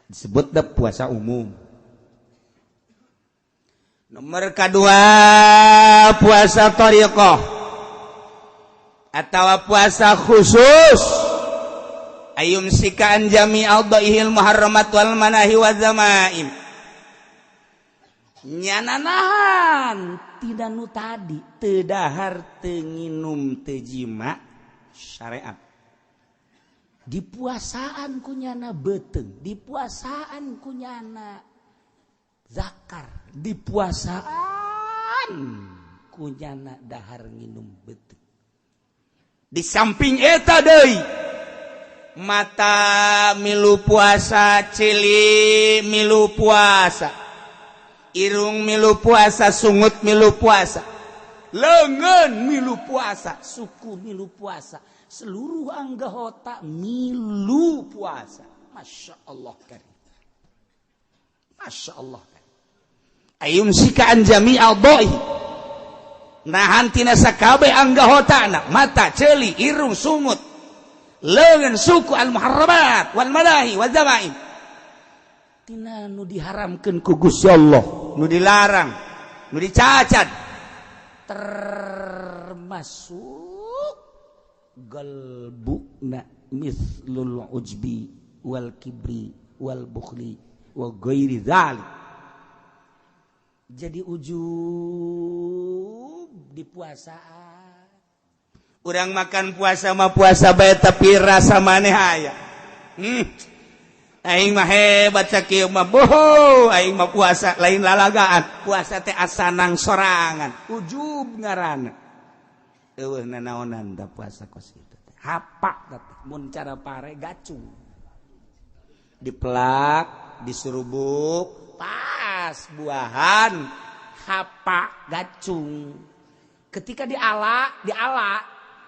disebut da puasa umum. Nomor kedua puasa thariqah atau puasa khusus. Ayum sikaan jami'al dhaihil muharramat wal manahi wa zamaim. Nyananahan tidak nu tadi teu dahar teu nginum teu jima syariat. Dipuasaan kunyana beteung, dipuasaan kunyana zakar, dipuasaan kunyana dahar nginum beteung. Di samping eta deui mata milu puasa, cili milu puasa, irung milu puasa, sungut milu puasa, leungeun milu puasa, suku milu puasa, seluruh anggota milu puasa. Masya Allah karim. Masya Allah karim. Ayum sikaan jami'al dhaih. Nahan tina sakabeh anggotana, mata, celi, irung, sungut, leungeun suku al-muharramat wal manahi wal zamaim. Tina nu diharamkeun ku Gusti Allah, nu dilarang, nu dicacat, termasuk galbuna mithlul ujbi wal kibri wal bukhli wa ghairi dzalik. Jadi ujub di puasaan. Urang makan puasa mah puasa bae tapi rasa maneh aya. Aing mah hebat sakieu mah boho, aing mah puasa lain lalagaan. Puasa teh asanang sorangan. Ujub ngaranna. Eueuh nanaonan da puasa kos kitu teh. Hapak teh mun cara pare gacung. Diplak, disurubuk, pas buahan hapak gacung. Ketika diala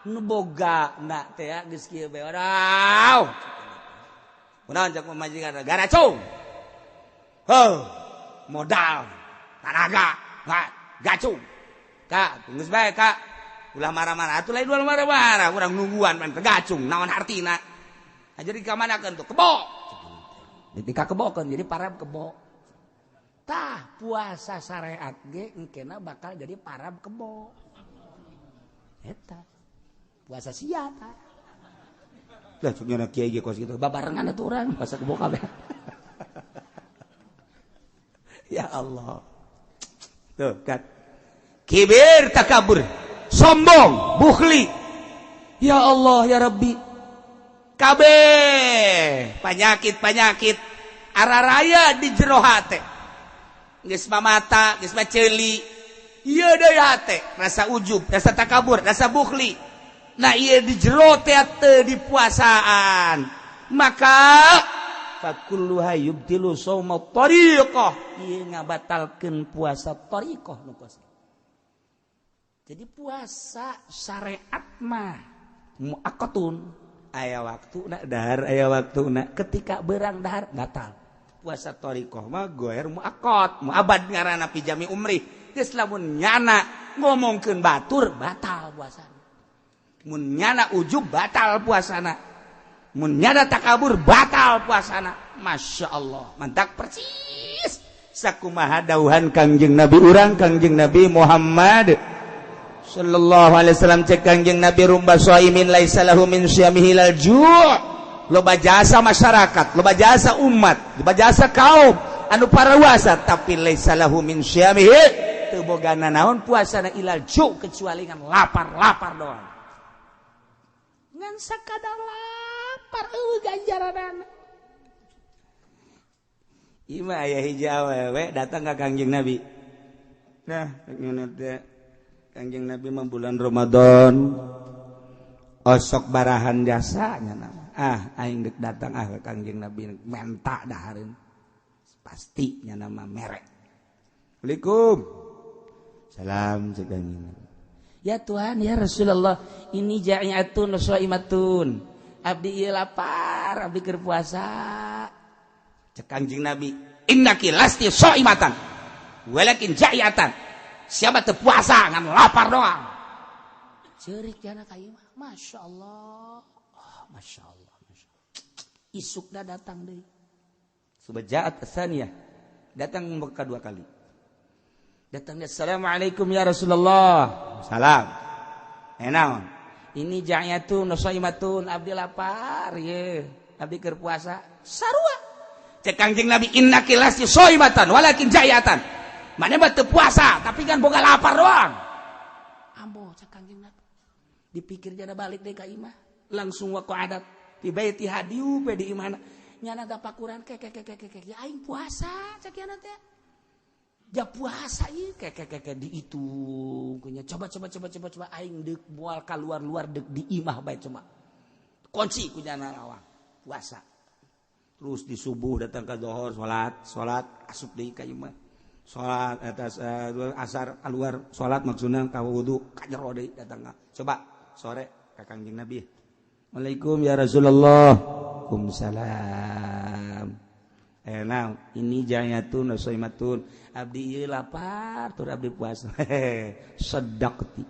nu boga na teh geus kieu bae oraw. Kunaon cak pamajikan garacung. Modal, tenaga, gacung. Kak, geus bae Kak. Ulah marah-marah atuh lain ulah marah-marah, urang nungguan pan gacung naon artina. Jadi ka manakeun tuh kebo. Jadi ka kebokeun jadi parab kebo. Tah puasa syariat ge engkena bakal jadi parab kebo. Eta puasa sia ta. Lah cuknya kiai ge kos kitu babarengan atuh urang puasa kebo kabeh. Ya Allah. Tuh kan. Kibir takabur, sombong, bukhli. Ya Allah ya Rabbi. Kabeh penyakit araraya di jero hate. Geus mamata, geus maceuli. Ieu deui hate, rasa ujub, rasa takabur, rasa bukhli. Nah ieu di jero teh teu dipuasaan. Maka fakulluha yubtilu shauma thariqah. Ieu ngabatalkeun puasa thariqah nu puasa. Jadi puasa syariat mah muakkatun. Aya waktuna dahar, aya waktuna ketika beurang dahar batal. Puasa thariqah mah goer muakkad, muabad ngaranna fi jami umri. Geus lamun nyana ngomongkeun batur batal puasana. Mun nyana ujub batal puasana. mun nyada takabur batal puasana. Masya Allah, mantap persis sakumaha dauhan Kangjeng Nabi urang Kangjeng Nabi Muhammad sallallahu alaihi wasallam cek Kangjeng Nabi rumba shaimin laisa lahu min syamihi lal ju'. Loba jasa masyarakat, loba jasa umat, loba jasa kaum anu parawasa tapi laisa lahu min syamihi teu bogana naon puasana ilal ju' kecuali ngan lapar doang. Ngan sakadar lapar ganjaranana. Ima aya hiji awewe datang ka Kangjeng Nabi. Nah, Kangjeng Nabi mah bulan Ramadan osok barahan jasanya nama. Aing dek datang ka Kangjeng Nabi menta dahareun. Pastinya nama merek. Assalamualaikum. Salam cek Kangjeng Nabi. Ya Tuhan, ya Rasulullah, ini ja'iatun shaimatun. Abdi ieu lapar, abdi keur puasa. Cek Kangjeng Nabi, innaki lasti shaimatan walakin ja'iatan. Siapa teu puasa ngan lapar doang. Ceurik jana ka ieu mah. Masyaallah. Masyaallah. Isukna datang deui. Subaja'at tsaniyah. Datang kedua kali. Datang dia, assalamualaikum ya Rasulullah. Salam. Naon? Ini ja'iatun shaimatun abdi lapar ye. Abdi keur puasa. Sarua. Cek Kangjeng Nabi innaki lasti shaimatan walakin ja'iatan. Mane mah teu puasa tapi kan boga lapar doang. Ambo cek Kangjeng Nabi. Dipikir jana balik deui ka imah. Langsung wa adat di baiti hadiu pe di imahna. Nyana tapakuran ke ya aing puasa cek yana teh. Ja puasa ieu ke di itu kunya coba aing deuk moal kaluar deuk di imah bae cuma. Kunci kunya awang puasa. Terus di subuh datang ke zuhur salat asup deui ka imah. Salat atas asar keluar salat maksudna ka wudu ka jero deui datang. Coba sore ka Kangjeng Nabi. Waalaikum ya Rasulullah. Waalaikumsalam. Nah, ini ja'iatun shaimatun. Abdi ieu lapar tur abdi puasa. Sadaqti.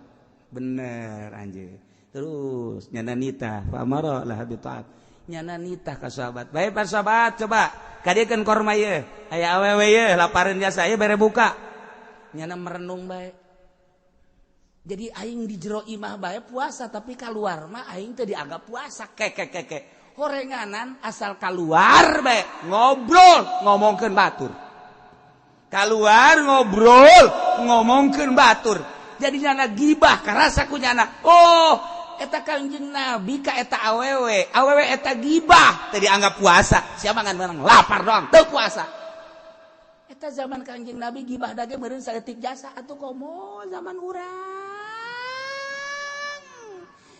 Bener anjeun. Terus nyana nita fa amara lah bi ta'at. Nyana nitah ka sahabat. Bae para sahabat coba kadiekeun korma ieu. Aya awewe ieu lapareun jasa ieu bere buka. Nyana merenung bae. Jadi aing di jero imah bae puasa tapi kaluar mah aing teh dianggap puasa. Kek. Horenganan asal kaluar bae ngobrol ngomongkeun batur. Kaluar ngobrol ngomongkeun batur. Jadi nyana gibah karasa ku nyana. Oh, eta Kangjeng Nabi ka eta awewe eta gibah teh dianggap puasa. Siapa ngan menang lapar doang teu puasa. Eta zaman Kangjeng Nabi gibah dage meureun saeutik jasa atuh komo zaman urang.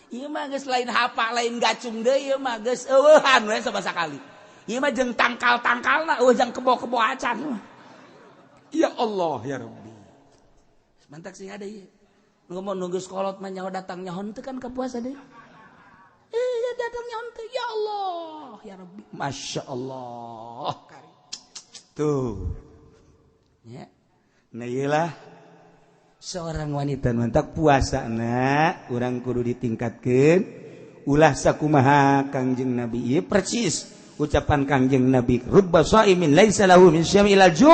Ieu mah geus lain hapa lain gacung deui ieu mah geus eueuhan we sabasa kali. Ieu mah jeung tangkal-tangkalna eueuh jeung kebo-kebo acan. Ya Allah ya Rabbi. Mantak sing ada ieu. Ngomong nunggu sekolot mah nyaho datang nyahon teu kan ka puasa deui. Ya datang nyahon teu ya Allah ya Rabbi. Masya Allah. Tuh. Ya. Nah iyalah seorang wanita mantak puasa na urang kudu ditingkatkeun ulah sakumaha Kangjeng Nabi ieu persis ucapan Kangjeng Nabi rubba shaimin laisa lahu min syamil ju'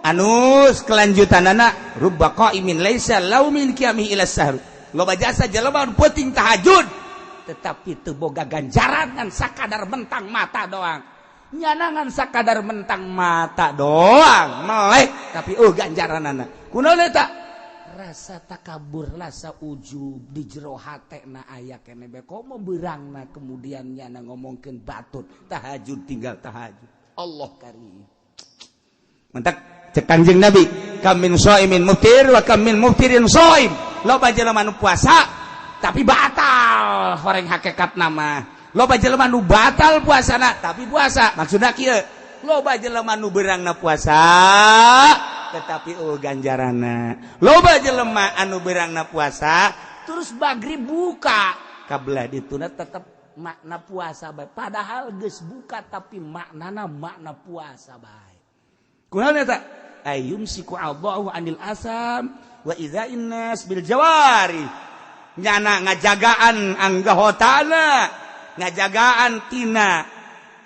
anus kelanjutanana rubba qaimin laisa lahu min qiyami ila sahur. Loba jasa jelema peuting tahajud tetapi teu boga ganjaran ngan sakadar mentang mata doang. Nyanangan sakadar mentang mata doang melek tapi ganjaranana. Kunaon eta? Rasa takabur, rasa ujub di jero hatena aya keneh bae komo beurangna kemudian nyana ngomongkeun batur tahajud tinggal tahajud. Allah karim. Mantak cek Kangjeng Nabi, kam min shaimin muftir wa kam min muftirin shaim. Loba jelema nu puasa tapi batal horeng hakikat nama. Loba jelema nu batal puasana tapi puasa. Maksudna kieu, loba jelema nu beurangna puasa tetapi ganjaranna. Loba jelema anu beurangna puasa terus maghrib buka kabelah dituna tetep makna puasa bae. Padahal geus buka tapi maknana makna puasa bae. Kunaon eta? Ayyumsiku Allahu anil asam wa idza'in nas bil jawari. Nyana ngajagaan anggahotana ngajagaan tina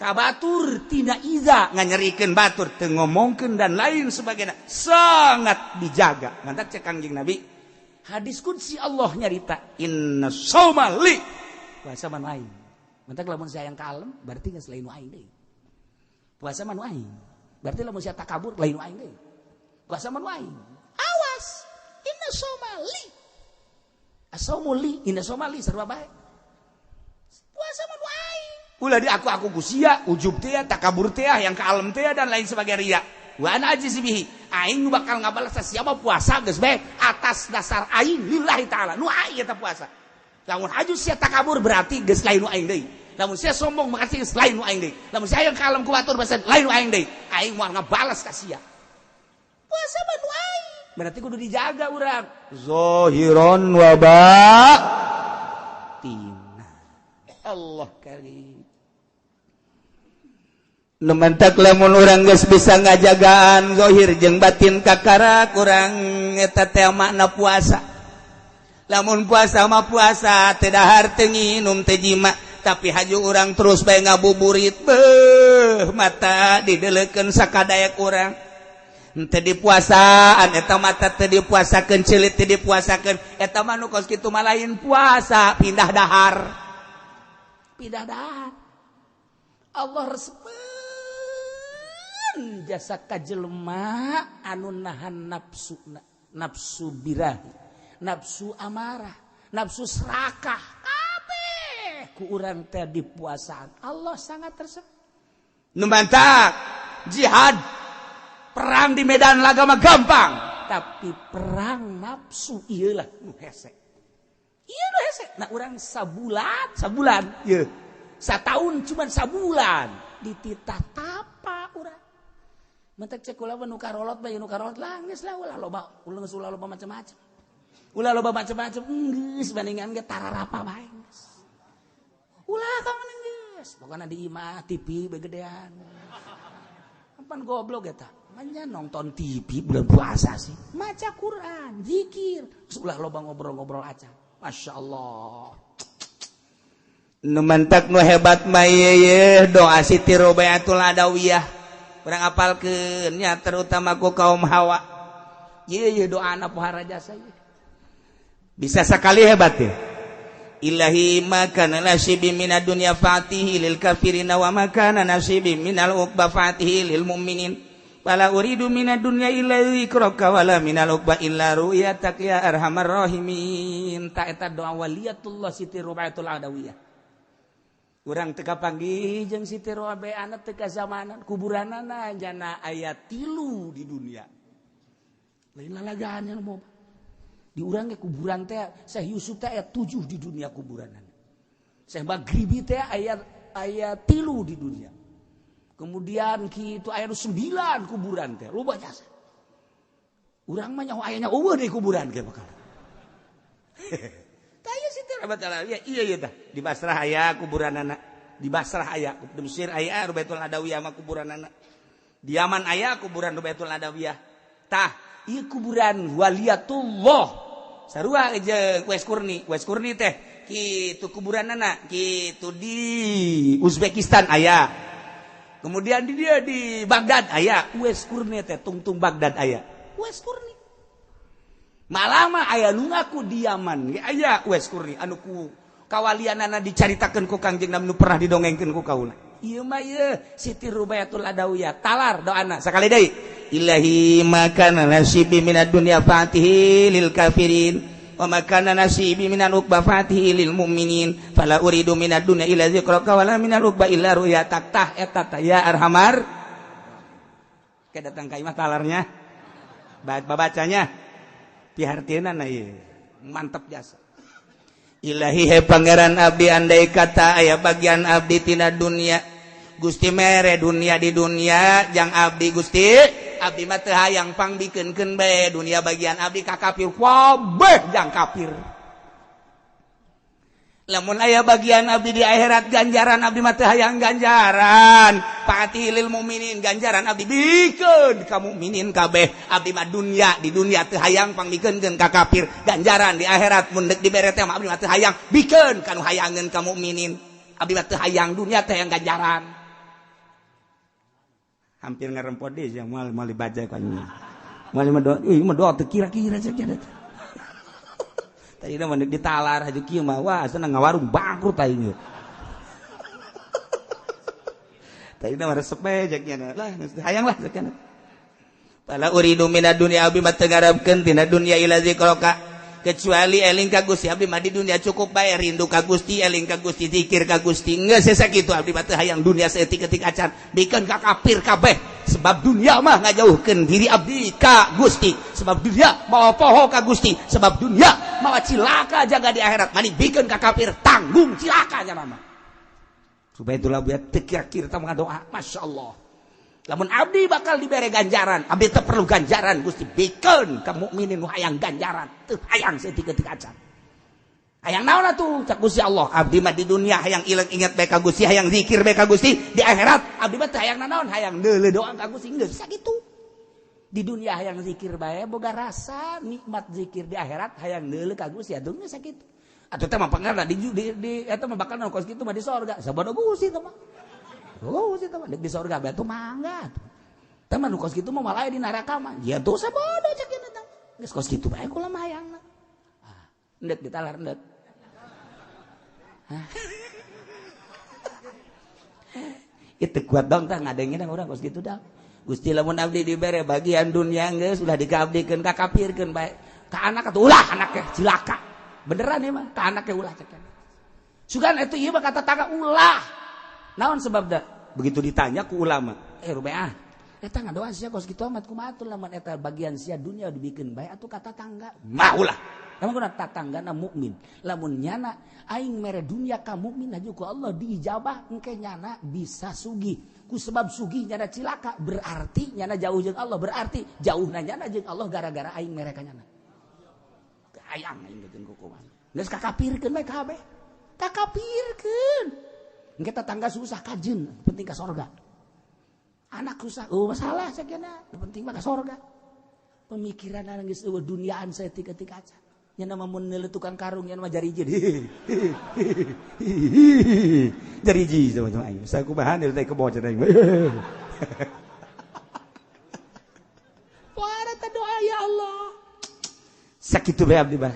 kabatur tina iza nganyerikeun batur teu ngomongkeun dan lain sebagainya sangat dijaga. Ngantak cek Kangjeng Nabi hadis qudsi Allah nyarita inna shauma li puasa manu aing. Ngantak lamun saya yang kalem berarti geus lain nu aing deui. Puasa manu aing berarti lamun saya takabur lain nu aing deui. Puasa manu aing. Awas inna shauma li. Asaumu li inna shauma li sarua bae. Puasa manu aing. Ulah di aku kusia, ujub teh, takabur teh, yang kalem teh dan lain sebagainya ria. Wa ana ajzibihi. Aing nu bakal ngabalas siapa puasa geus bae atas dasar aing lillahi taala. Nu aing eta puasa. Lamun haju sia takabur berarti geus lain nu aing deui. Lamun sia sombong berarti geus lain nu aing deui. Lamun sia yang kalem ku batur berarti lain nu aing deui. Aing moal ngabalas ka sia. Puasa mah nu aing. Berarti kudu dijaga urang. Zahiran wa batin. Allah karim. Numantak lamun urang geus bisa ngajagaan zahir jeung batin kakara kurang eta teh makna puasa. Lamun puasa mah puasa teu dahar teu nginum teu jima tapi haju urang terus bae ngabuburit beuh mata dideleukeun sakadayak urang. Teu dipuasaan eta mata teu dipuasakeun ceulit teu dipuasakeun eta mah nu kos kitu mah lain puasa pindah dahar. Pindah dahar. Allah resep jasa kajelema anu nahan nafsu birahi, nafsu amarah, nafsu serakah kabeh ku urang teh dipuasaan Allah sangat resep. Nu mantak jihad perang di medan laga mah gampang tapi perang nafsu ieu lah nu hese. Ieu nu hese. Nah urang sabulan ieu. Sataun cuman sabulan dititah tapa urang. Mentek cek ulah nu karolot bae nu karolot lah geus lah ulah loba macam-macam. Ulah loba macam-macam geus bandingan ge tararapa bae geus. Ulah ka meuneun geus. Pokona di imah TV begedean. Kapan goblok eta? Manya nonton TV bulan puasa sih. Maca Quran, zikir. Ulah loba ngobrol-ngobrol aja. Masya Allah. Nu mantak nu hebat mah ye doa Siti Robaiatul Adawiyah. Urang apalkeun nya terutama ku kaum Hawa. Ye doana pohara jasa ye. Bisa sekali hebat ya. Ilahi makana nasibi minad dunya fatihi lil kafirina wa makana nasibi minal uqba fatihi lil mu'minin. Wala uridu minad dunya illa dzikraka wala minal uqba illa ru'yatak ya arhamar rahimin. Ta eta doa waliyatullah Siti Robaiatul Adawiyah. Urang teu kapanggih jeung Siti Robaiana teu ka zamanan kuburanana jana aya 3 di dunia. Lain lalagaan anu moba. Di urang ge kuburan teh Syekh Yusuf teh aya 7 di dunia kuburanana. Syekh Maghribi teh aya 3 di dunia. Kemudian kitu aya 9 kuburan teh loba jasa. Urang mah nyaho aya eueuh di kuburan ge bakal. Taya Siti Robaiatul iya tah di Basrah aya kuburanana di Basrah aya di Mesir aya Robaiatul Adawiyah mah kuburanana di Yaman aya kuburan Robaiatul Adawiyah tah ieu kuburan waliyatullah sarua jeung Wes Kurni teh kitu kuburanana kitu di Uzbekistan aya kemudian di dia di Baghdad aya Wes Kurni teh tungtung Baghdad aya Wes Kurni malama aya nu ngaku di Yaman ge aya Wes Kurni anu ku kawalianana dicaritakeun ku Kangjeng Nabi nu pernah didongengkeun ku kaula. Ieu mah ieu Siti Robaiatul Adawiyah talar doana sakali deui. Ilahi makana nasibi minad dunya fatihi lil kafirin wa makana nasibi minal uqba fatihi lil mu'minin fala uridu minad dunya illa dzikraka wala minal uqba illa ru'yatak tah eta tah ya arhamar. Kedatang ka imah talarnya. Babacanya pihartieuna na ieu mantap jasa. Ilahi he pangeran abdi andai kata aya bagian abdi tina dunia Gusti mere dunia di dunia jang abdi Gusti abdi mah teu hayang pangbikeunkeun bae dunia bagian abdi ka kafir wabeh jang kafir. Lamun aya bagian abdi di akhirat ganjaran abdi mah teu hayang ganjaran fatilil mukminin ganjaran abdi bikeun ka mukminin kabeh abdi mah dunia di dunia teu hayang pangbikeunkeun ka kafir ganjaran di akhirat mun deuk dibere teh abdi mah teu hayang bikeun kanu hayangeun ka mukminin abdi mah teu hayang dunia teh hayang ganjaran. Hampir ngarempot deui sia moal baca ka nya. Moal mah doa teu kira-kira saja. Tadi mah ditalar haju kieu mah wah cenah ngawarung bangkrut aing. Tadi mah resep we jaknya lah hayang lah sakana. Pala uridu minad dunya abdi mah teu ngarepkeun tina dunya ila zikraka kecuali eling ka Gusti abdi mah di dunia cukup bae rindu ka Gusti eling ka Gusti zikir ka Gusti geus sakitu abdi mah teu hayang dunia saeutik-eutik acan bikeun ka kafir kabeh sebab dunia mah ngajauhkeun diri abdi ka Gusti sebab dunia mawa poho ka Gusti sebab dunia mawa cilaka jaga di akhirat mani bikeun ka kafir tanggung cilaka nya mah supaya itulah biar teu kira-kira ta doa masyaallah. Lamun abdi bakal dibere ganjaran, abdi teu perlu ganjaran Gusti bikeun ka mukminin nu hayang ganjaran, teu hayang saeutik-eutik acan. Hayang naon atuh cak Gusti Allah, abdi mah di dunia hayang ilang ingat bae ka Gusti, hayang zikir bae ka Gusti, di akhirat abdi mah teu hayang naon, hayang neuleuh doa ka Gusti, geus sakitu. Di dunia hayang zikir bae boga rasa nikmat zikir, di akhirat hayang neuleuh ka Gusti, atuh geus sakitu. Atuh teh mah pangarna di eta mah bakal naon kos kitu mah di sorga, sabada Gusti teh mah. Oh, sih teman di sorga batu mangga. Teman kos gitu mau malah di neraka mah. Ya tuh sabodo cek ini tang. Geus kos gitu bae kula mah hayangna. Ah, ndek ditalar ndek. Itu kuat dong tah ngadengin urang kos gitu dah. Gusti lamun abdi dibere bagian dunia geus ulah digabdikeun ka kafirkeun bae. Ka anak atuh ulah anaknya cilaka. Beneran ya mah ka anaknya ulah cek. Sugan itu ieu mah kata tangga ulah. Naon sebab dah begitu ditanya ku ulama Rubeah eta ngadoa sia kos kitu amat kumaha atuh lamun eta bagian sia dunia dibikeun bae atuh kata tangga maulah lamun kuna tatanggana mukmin lamun nyana aing mere dunia ka mukmin haju ku Allah diijabah engke nyana bisa sugih ku sebab sugih nyana cilaka berarti nyana jauh jeung Allah berarti jauhna nyana jeung Allah gara-gara aing mere ka nyana hayang aing jeung kukuman geus kakapirkeun bae kabeh kakapirkeun. Kita tangga susah kajen, penting ke sorga. Anak susah, masalah sakena, penting mah ke sorga. Pemikiran anak geus duniaan saeutik-eutik aja. Nya nama mun neuleuh tukang karung nya mah jariji. Jariji sama aing. Sakumaha neuleuh teh kebocor aing. Wara ta doa ya Allah. Sakitu bae abdi mah.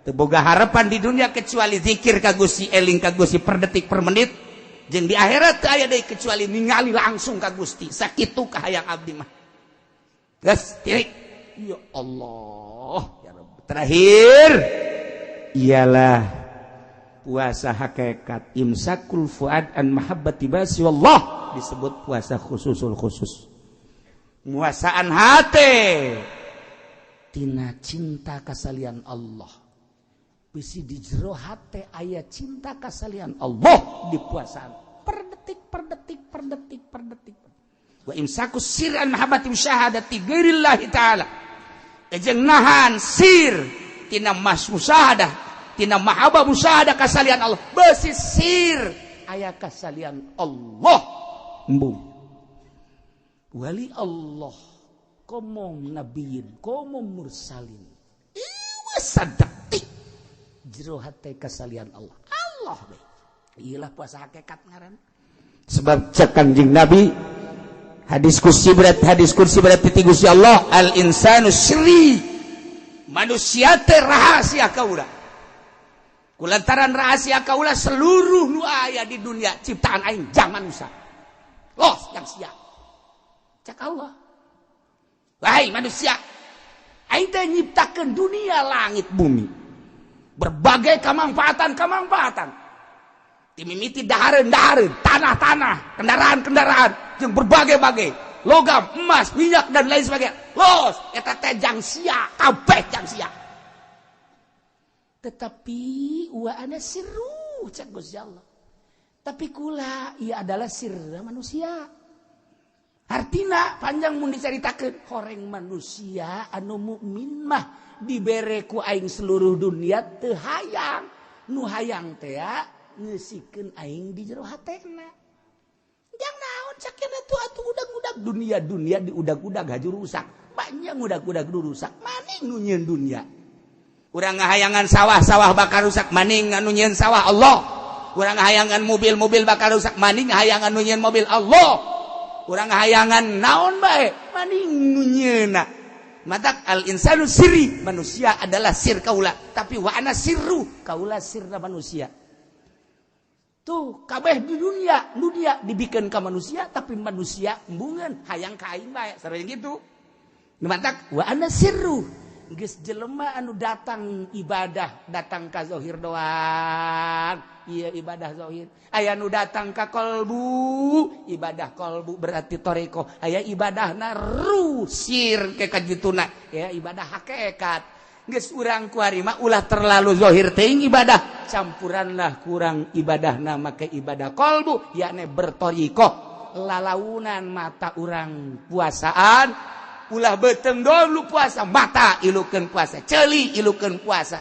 Teu boga harapan di dunia kecuali zikir ka Gusti, eling ka Gusti per detik per menit. Jeung di akhirat teu aya deui kecuali ningali langsung ka Gusti. Sakitu kahayang abdi mah. Geus tirik. Ya Allah, ya Rabb. Terakhir ialah puasa hakikat imsakul fuad an mahabbati basi wallah disebut puasa khususul khusus. Muasaan hate tina cinta kasalian Allah. Bisi di jero hate aya cinta kasalian Allah di puasaan per detik per detik per detik per detik. Wa imsakus sirran mahabbati syahadati ghairillahi taala. Ejeng nahan sir tina musyahadah tina mahabbah musyahadah kasalian Allah. Bisi sir aya kasalian Allah. Embung. Wali Allah komom nabiyin komom mursalin. Iwa sadetik jero hate kasalian Allah. Allah be. Iyalah puasa hakikat ngaran. Sebab cek Kanjeng Nabi hadis kursi berarti ti Gusti Allah al insanu sirri. Manusia teh rahasia kaula. Kulantaran rahasia kaula seluruh nu aya di dunia ciptaan aing jangan usah. Los yang sia. Cek Allah. Wahai manusia, aing teh nyiptakeun dunia langit bumi. Berbagai kemanfaatan. Timimiti dahareun, tanah, kendaraan, jeung berbagai-bagai logam, emas, minyak dan lain sebagainya. Los, eta teh jang sia, kabeh jang sia. Tetapi wa ana sirru, cak Gusti Allah. Tapi kula ia adalah sirna manusia. Artina panjang mun dicaritakeun, horeng manusia anu mukmin mah dibere ku aing seluruh dunia teu hayang. Nu hayang teh ngeusikeun aing di jero hatena. Jang naon sakena tuh atuh udag-udag dunia di udag-udag haju rusak. Banyak udag-udag rusak. Maning nu nyieun dunia. Urang ngahayangan sawah bakal rusak maning anu nyieun sawah Allah. urang hayangan mobil-mobil bakal rusak maning hayangan nunyeun mobil Allah urang hayangan naon bae maning nunyeuna matak al insanu sirri manusia adalah sir kaula tapi wa ana sirru kaula sirna manusia tuh kabeh di dunia dibikeun ka manusia tapi manusia embungeun hayang ka aing bae sareng gitu matak wa ana sirru geus jelema anu datang ibadah datang ka zahir doang ieu ibadah zahir aya nu datang ka qalbu ibadah qalbu berarti toreko aya ibadahna rusir ke kajituna ya ibadah hakikat geus urang kuari mah ulah terlalu zahir teuing ibadah campuranlah kurang ibadahna make ibadah qalbu yakni bertoriko lalaunan mata urang puasaan ulah beteng dulu puasa mata ilukeun puasa ceuli ilukeun puasa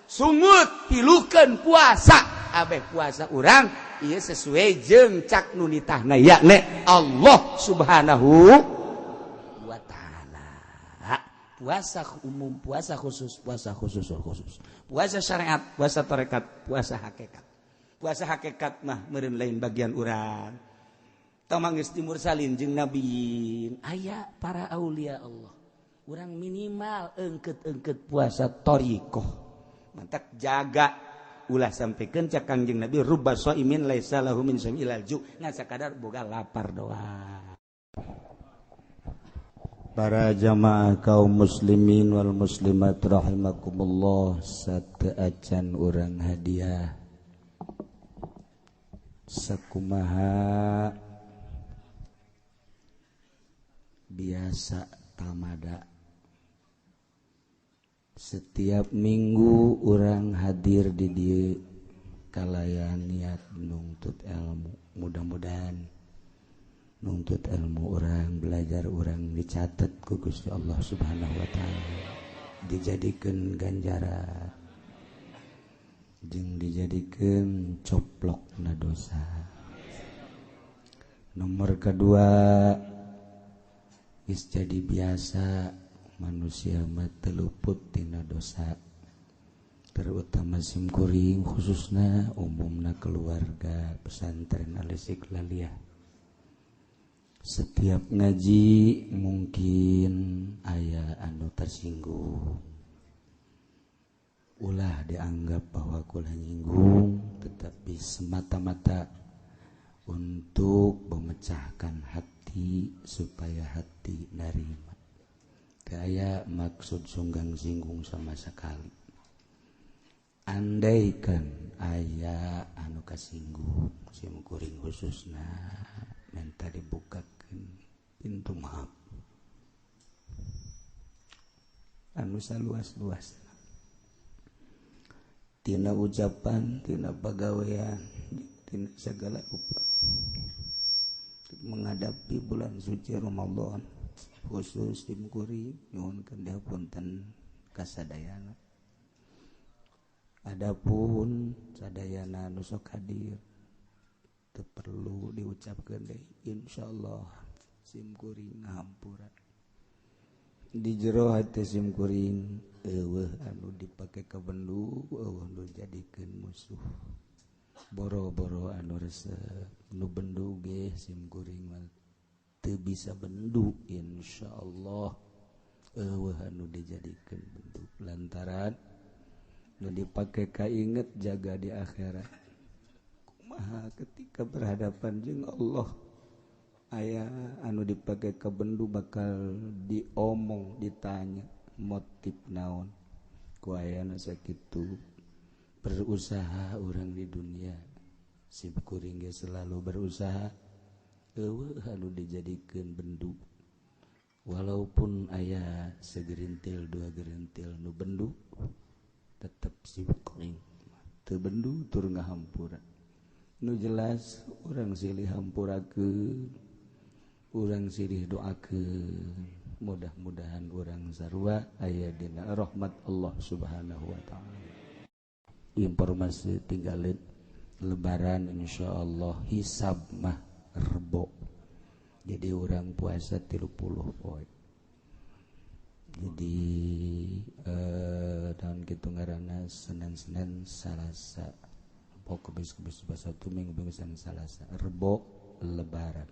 sungut ilukeun puasa abeh puasa urang ieu sesuai jeung cak nu nitahna yakni Allah Subhanahu wa taala puasa umum puasa khusus puasa syariat puasa tarekat puasa hakikat mah meureun lain bagian urang tamanggeus timursalin jeung nabiyin aya para aulia Allah urang minimal eungkeut puasa thariqah mantak jaga ulah sampikeun ca Kangjeng Nabi rubba shaimin laisa lahu min syamilal ju ngan sakadar boga lapar doang para jamaah kaum muslimin wal muslimat rahimakumullah sateuacan urang hadiah sakumaha biasa tamada setiap minggu orang hadir di dieu kalayan niat nuntut ilmu mudah-mudahan nuntut ilmu orang belajar orang dicatat ku Gusti Allah Subhanahu wa taala dijadikeun ganjaran jeung dijadikeun coplokna dosa nomor kedua geus jadi biasa manusia mah teu luput tina dosa terutama simkuring khususna umumna keluarga pesantren Al-Istiqlaliyah setiap ngaji mungkin aya anu tersinggung ulah dianggap bahwa kula nyinggung tetapi semata-mata untuk memecahkan hati supaya hati narima kaya maksud sunggang singgung sama sekali andaikan aya anu kasinggung simkuring khususna minta dibukakeun pintu maaf anu saluas-luas tina ucapan tina pagawean tina segala rupa menghadapi bulan suci Ramadan khusus tim kuring nyuhunkeun dihapunten kasadayana adapun sadayana nu sok hadir teu perlu diucapkeun deui insyaallah sim kuring ngahampura di jero hati sim kuring eueuh anu dipake ka bendu eueuh nu jadikeun musuh boro-boro anu resep nu bendu ge sim kuring mah teu bisa bendu insyaallah eueuh anu dijadikeun bendu lantaran nu dipake kainget jaga di akhirat kumaha ketika berhadapan jeung Allah aya anu dipake ka bendu bakal diomong ditanya motif naon ku ayana sakitu berusaha orang di dunia sim kuring ge selalu berusaha eueuh anu dijadikeun bendu walaupun aya segerintil dua gerintil nu bendu tetep sim kuring teu bendu tur ngahampura nu jelas urang silih hampurakeun urang silih doakeun mudah-mudahan urang sarua aya dina rahmat Allah Subhanahu wa taala informasi tinggalin lebaran insyaallah hisab mah rebo jadi orang puasa 30 poe jadi tahun kitu ngaranna Senin Salasa kemis satu minggu Senin Salasa Rebo lebaran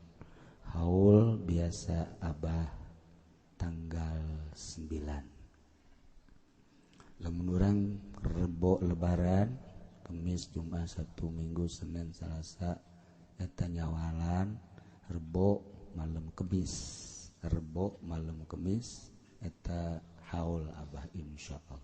haul biasa Abah tanggal 9 lamun urang Rebo lebaran kemis Jumat Sabtu Minggu Senin Salasa eta nyawalan Rebo malam kemis Rebo malam kemis eta haul Abah insyaallah